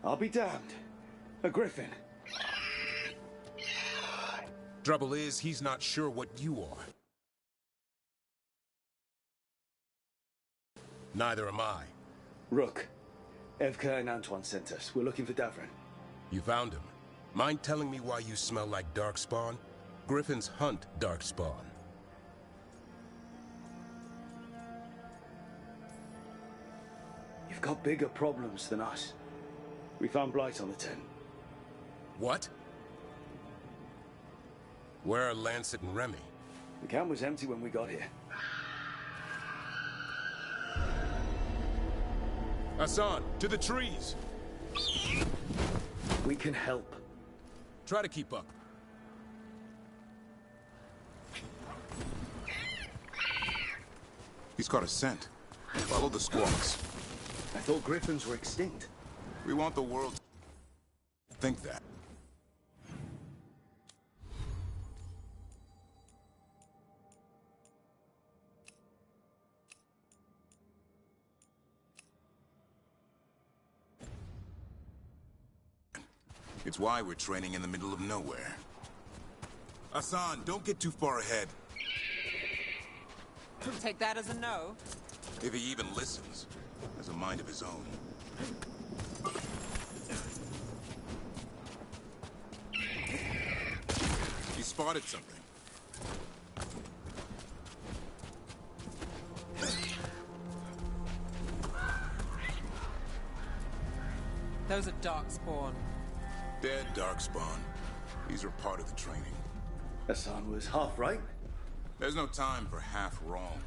I'll be damned. A griffin. Trouble is, he's not sure what you are. Neither am I. Rook. Evka and Antoine sent us. We're looking for Davrin. You found him. Mind telling me why you smell like Darkspawn? Griffins hunt Darkspawn. You've got bigger problems than us. We found Blight on the 10. What? Where are Lancet and Remy? The camp was empty when we got here. Hassan, to the trees! We can help. Try to keep up. He's caught a scent. Follow the squawks. I thought griffins were extinct. We want the world to think that. It's why we're training in the middle of nowhere. Hassan, don't get too far ahead. Take that as a no. If he even listens. Has a mind of his own. He spotted something. Those are Darkspawn. Dead Darkspawn. These are part of the training. Hassan was half right. There's no time for half wrong.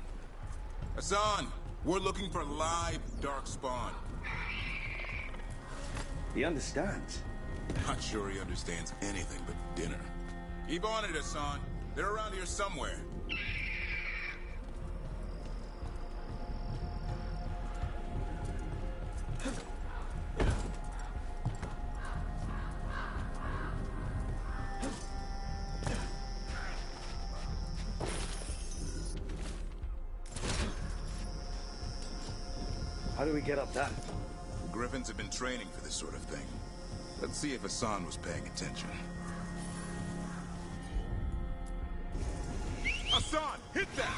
Hassan, we're looking for live Darkspawn. He understands. Not sure he understands anything but dinner. Keep on it, Hassan. They're around here somewhere. How do we get up that? The Griffins have been training for this sort of thing. Let's see if Hassan was paying attention. Hassan, hit that!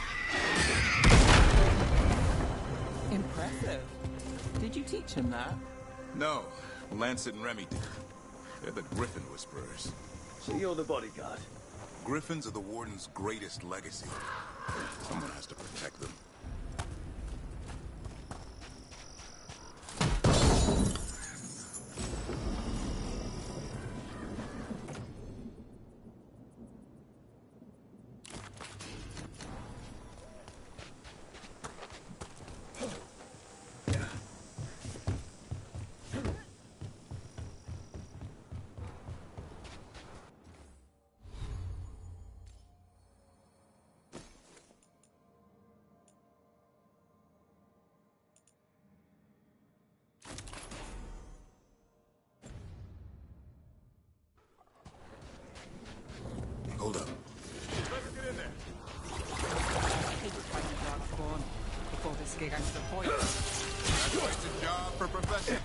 Impressive. Did you teach him that? No, Lancet and Remy did. They're the Griffin Whisperers. So you're the bodyguard? Griffins are the Warden's greatest legacy. Someone has to protect them. Hold up. Let's get in there. He was fighting Darkspawn before this gig got to the point. That's why it's a job for profession.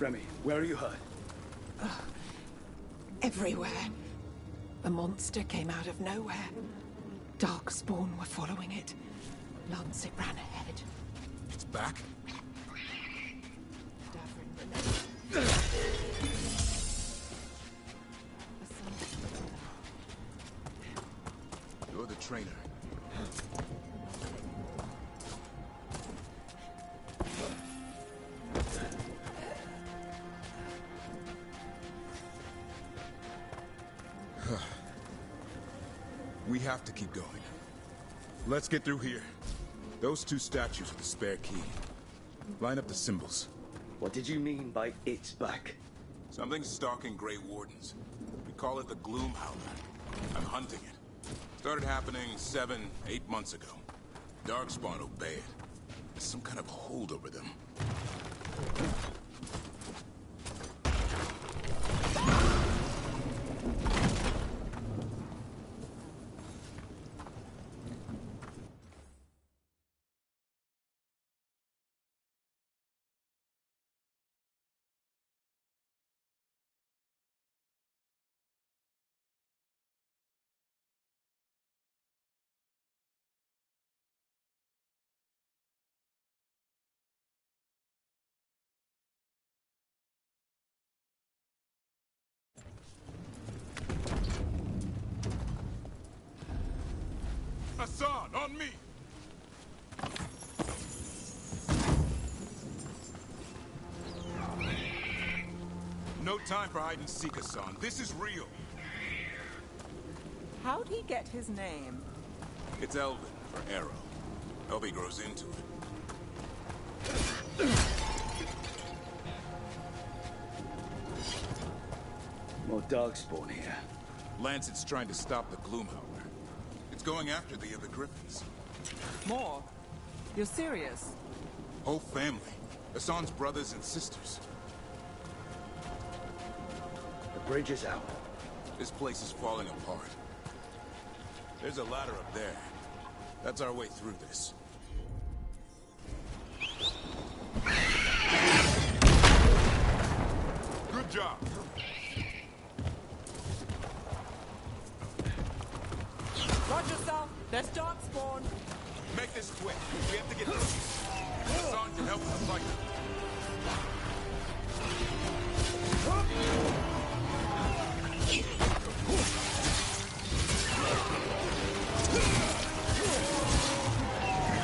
Remy, where are you hurt? Everywhere. The monster came out of nowhere. Darkspawn were following it. Lancet ran ahead. It's back? You're the trainer. We have to keep going. Let's get through here. Those two statues are the spare key. Line up the symbols. What did you mean by it's back? Something's stalking Grey Wardens. We call it the Gloomhowler. I'm hunting it. Started happening 7, 8 months ago. Darkspawn obey it. There's some kind of hold over them. Hassan, on me! No time for hide and seek, Hassan. This is real. How'd he get his name? It's Elvin, for Arrow. Hope he grows into it. More Darkspawn here. Lancet's trying to stop the Gloomhowler. It's going after the other Griffins. More? You're serious? Whole family. Hassan's brothers and sisters. The bridge is out. This place is falling apart. There's a ladder up there. That's our way through this. Good job. Watch yourself. There's Darkspawn. Make this quick. We have to get through. Hassan can help with the fight.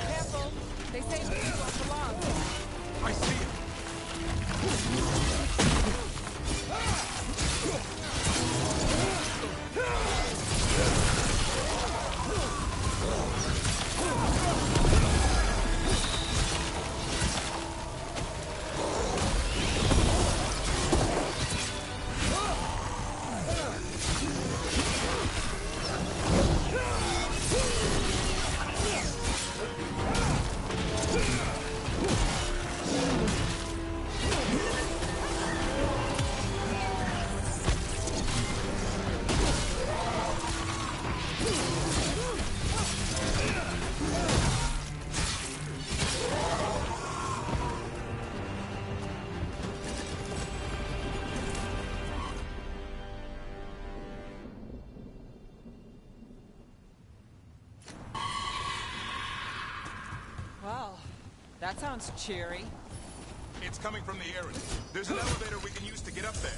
Careful. They say people are the last. I see it. Well, that sounds cheery. It's coming from the area. There's an elevator we can use to get up there.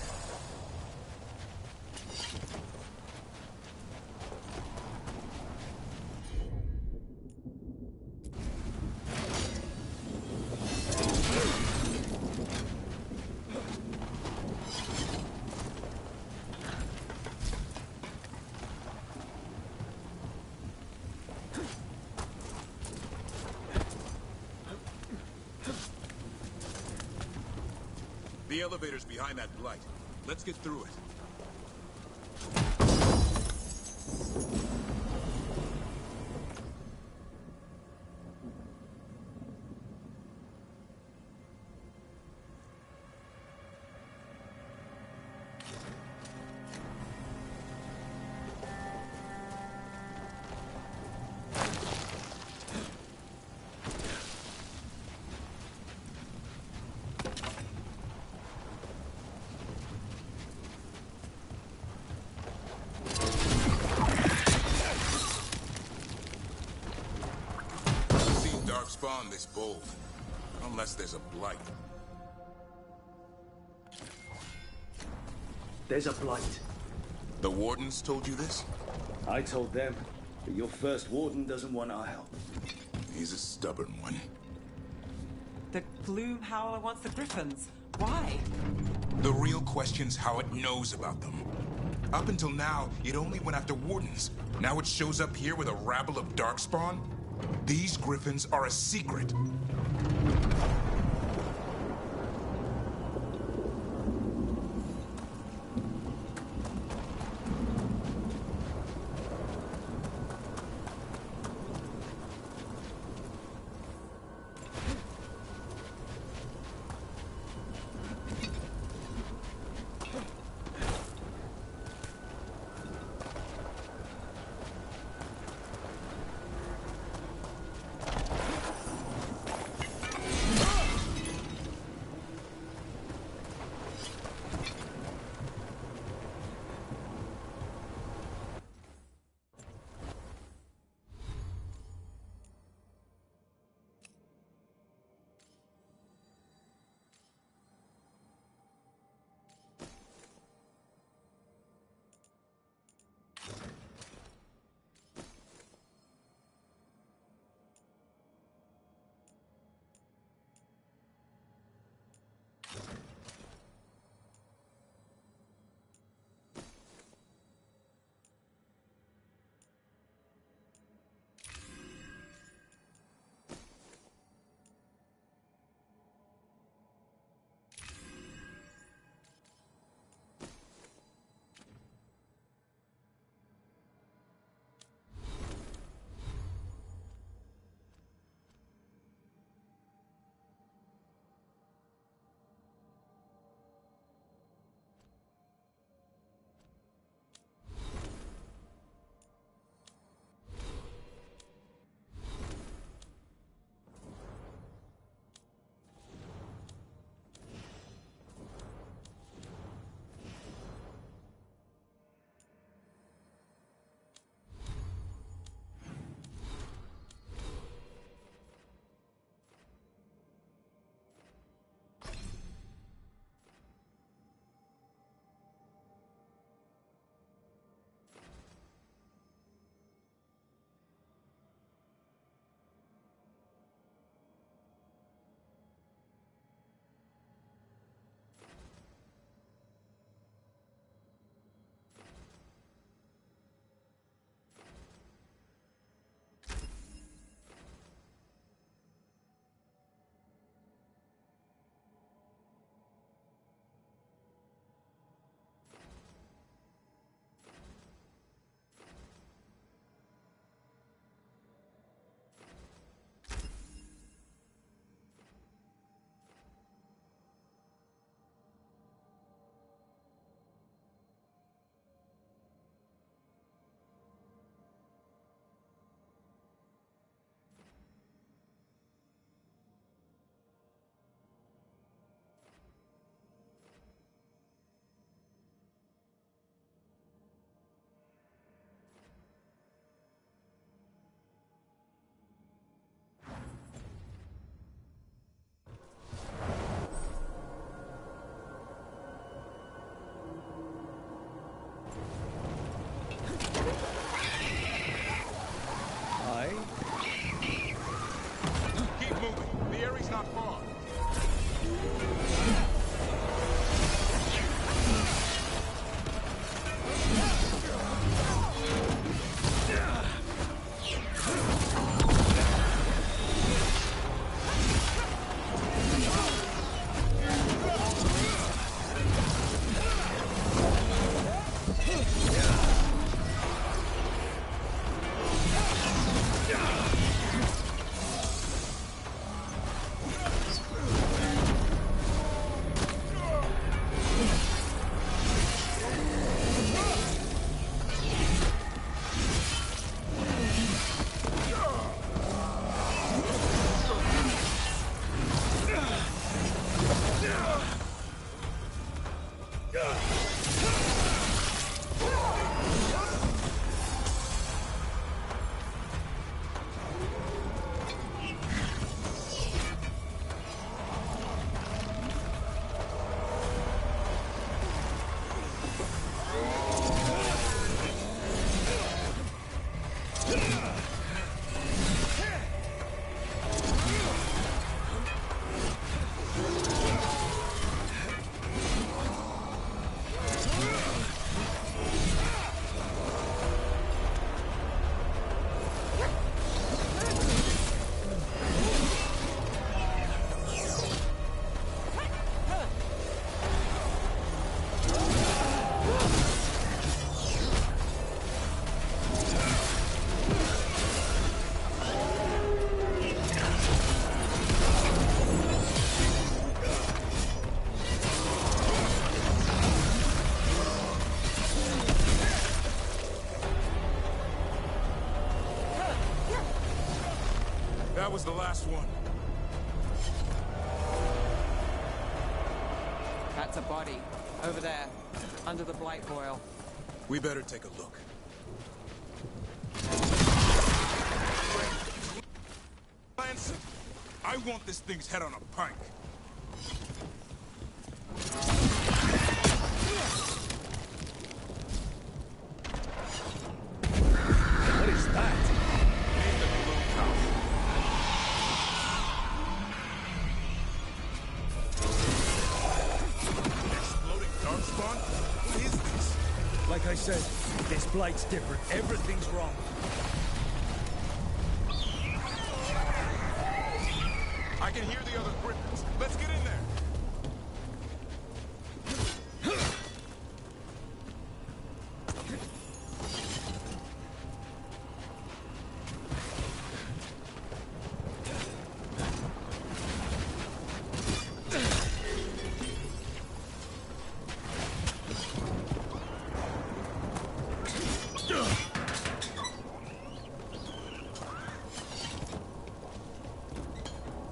The elevator's behind that blight. Let's get through it. this bold. Unless there's a blight. There's a blight. The Wardens told you this? I told them, but your first Warden doesn't want our help. He's a stubborn one. The Gloom Howler wants the Griffins. Why? The real question's how it knows about them. Up until now, it only went after Wardens. Now it shows up here with a rabble of Darkspawn? These Griffins are a secret. That was the last one. That's a body. Over there. Under the blight boil. We better take a look. Lance, I want this thing's head on a pike. What is that? In the Gloom Tower. Exploding darkspawn? What is this? Like I said, this blight's different. Everything's wrong. I can hear the other Griffins. Let's get in there.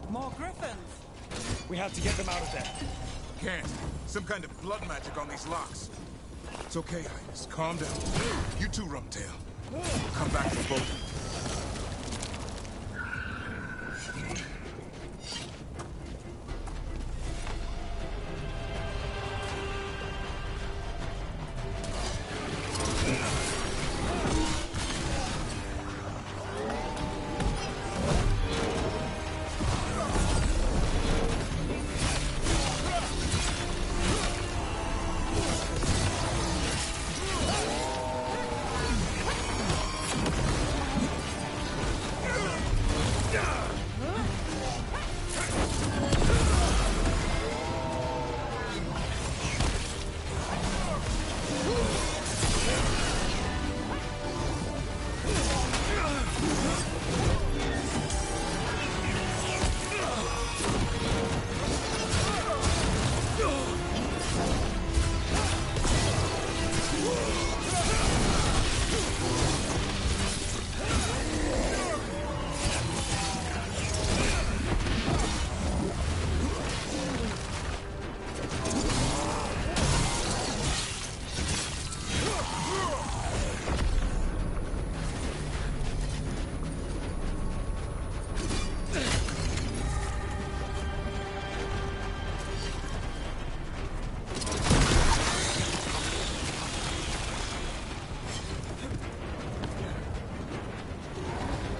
More griffins! We have to get them out of there. Can't. Some kind of blood magic on these locks. It's okay, Highness. Calm down. You too, Rumtail. We'll come back for both.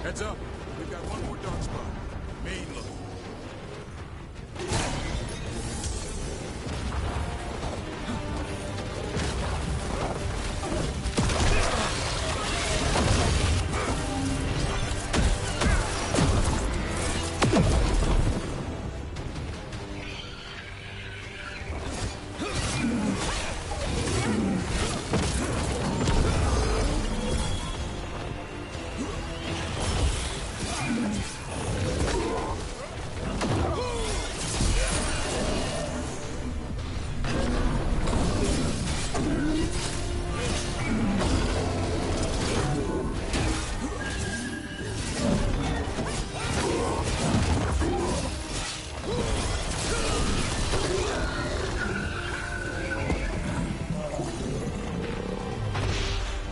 Heads up. We've got one more dark spot. Main look.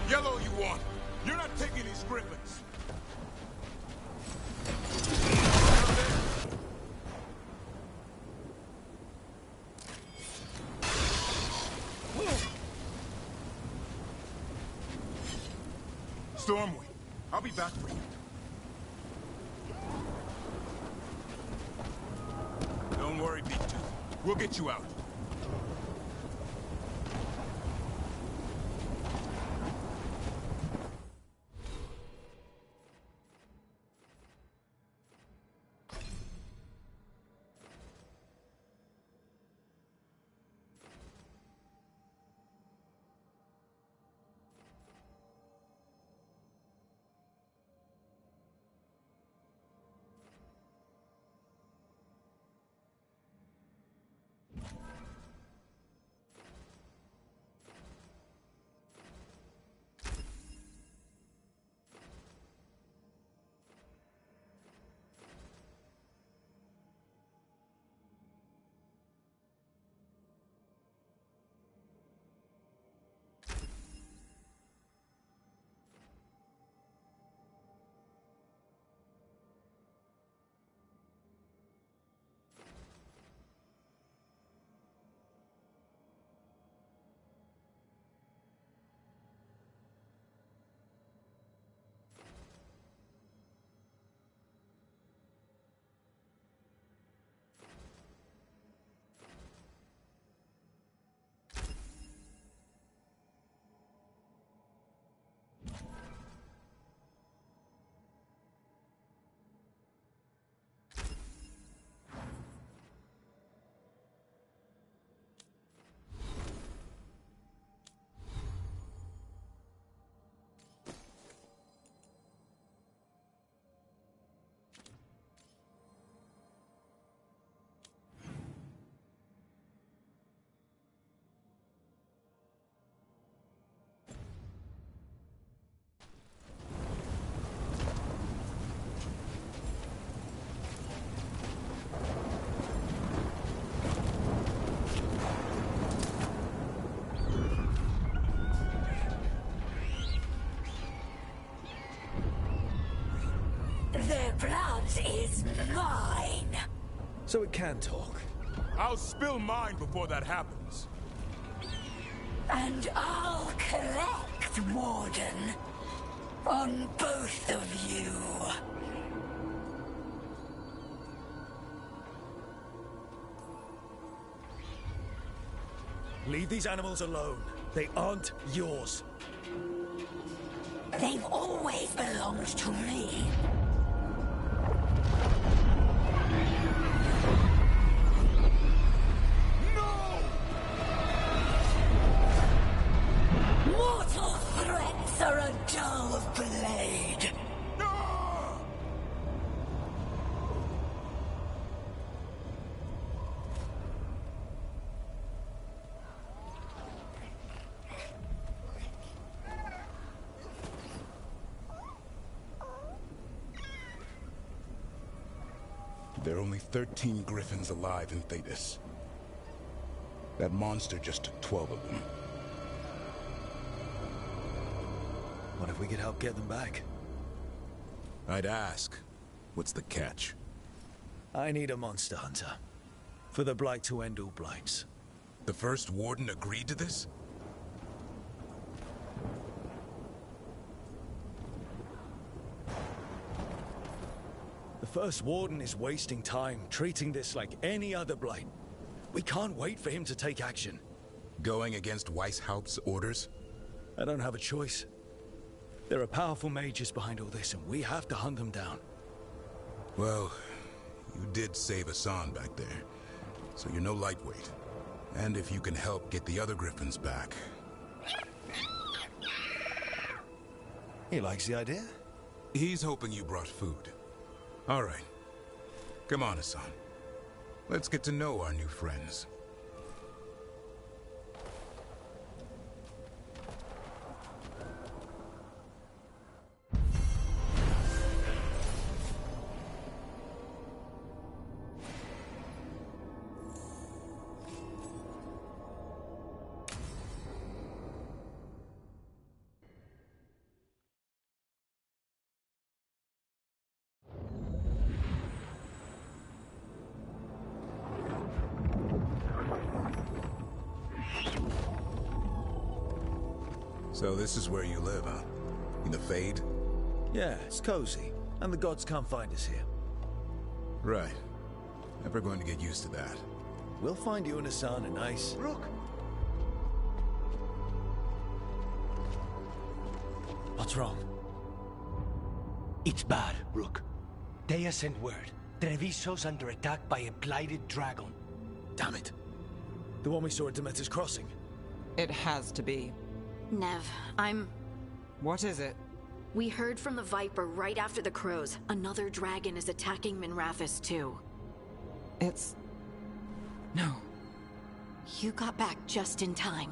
Yellow you want. You're not taking these griffins. Stormwind, I'll be back for you. Don't worry, Big Tooth. We'll get you out. is mine. So it can talk. I'll spill mine before that happens. And I'll collect, Warden. On both of you. Leave these animals alone. They aren't yours. They've always belonged to me. Mortal threats are a dull blade. There are only 13 Griffins alive in Thetis. That monster just took 12 of them. What if we could help get them back? I'd ask. What's the catch? I need a monster hunter. For the Blight to end all blights. The First Warden agreed to this? The First Warden is wasting time, treating this like any other blight. We can't wait for him to take action. Going against Weishaupt's orders? I don't have a choice. There are powerful mages behind all this, and we have to hunt them down. Well, you did save Hassan back there, so you're no lightweight. And if you can help get the other Griffins back... He likes the idea? He's hoping you brought food. All right. Come on, Hassan. Let's get to know our new friends. So this is where you live, huh? In the Fade? Yeah, it's cozy. And the gods can't find us here. Right. Never going to get used to that. We'll find you and Hassan a nice... Rook! What's wrong? It's bad, Rook. Dea sent word. Treviso's under attack by a blighted dragon. Damn it. The one we saw at Demeter's Crossing. It has to be. Nev, What is it? We heard from the Viper right after the Crows. Another dragon is attacking Minrathous too. It's... No. You got back just in time.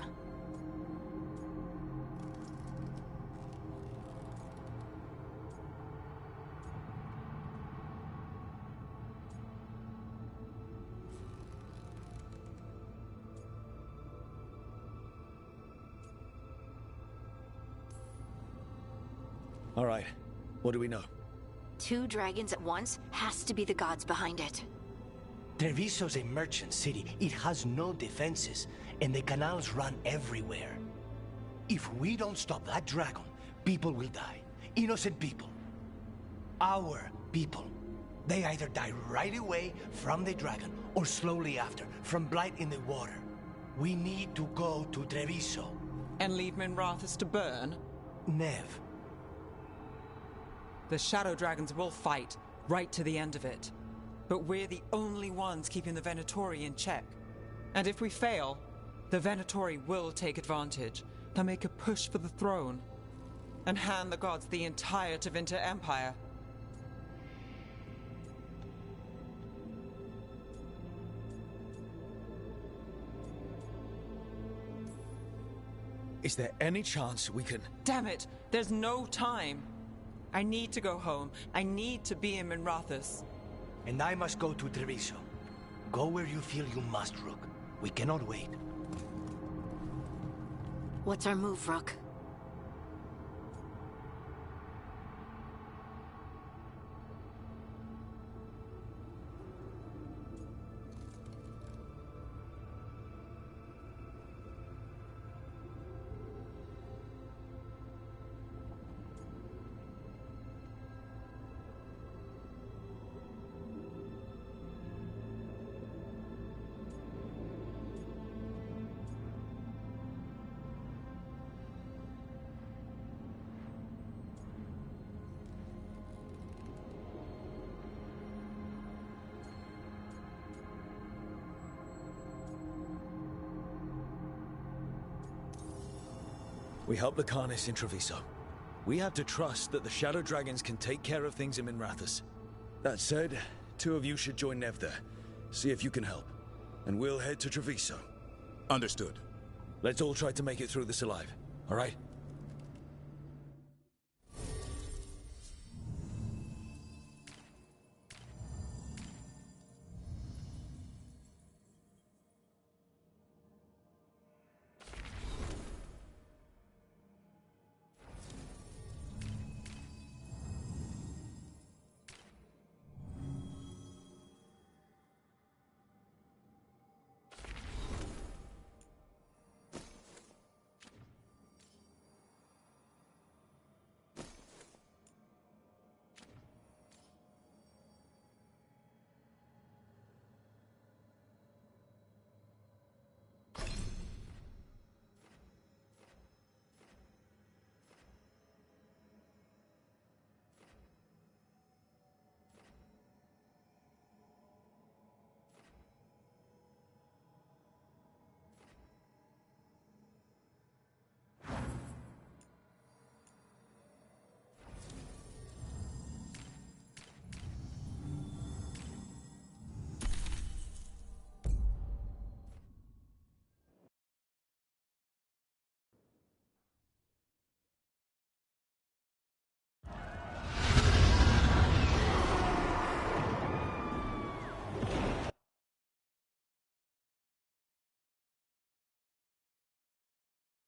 All right. What do we know? 2 dragons at once has to be the gods behind it. Treviso's a merchant city. It has no defenses, and the canals run everywhere. If we don't stop that dragon, people will die. Innocent people. Our people. They either die right away from the dragon, or slowly after, from blight in the water. We need to go to Treviso. And leave Minrathous to burn? Nev. The Shadow Dragons will fight, right to the end of it. But we're the only ones keeping the Venatori in check. And if we fail, the Venatori will take advantage. They'll make a push for the throne. And hand the gods the entire Tevinter Empire. Is there any chance we can... Damn it! There's no time! I need to go home. I need to be in Minrathous. And I must go to Treviso. Go where you feel you must, Rook. We cannot wait. What's our move, Rook? We help Lucanus in Treviso. We have to trust that the Shadow Dragons can take care of things in Minrathous. That said, 2 of you should join Nev there. See if you can help. And we'll head to Treviso. Understood. Let's all try to make it through this alive, all right?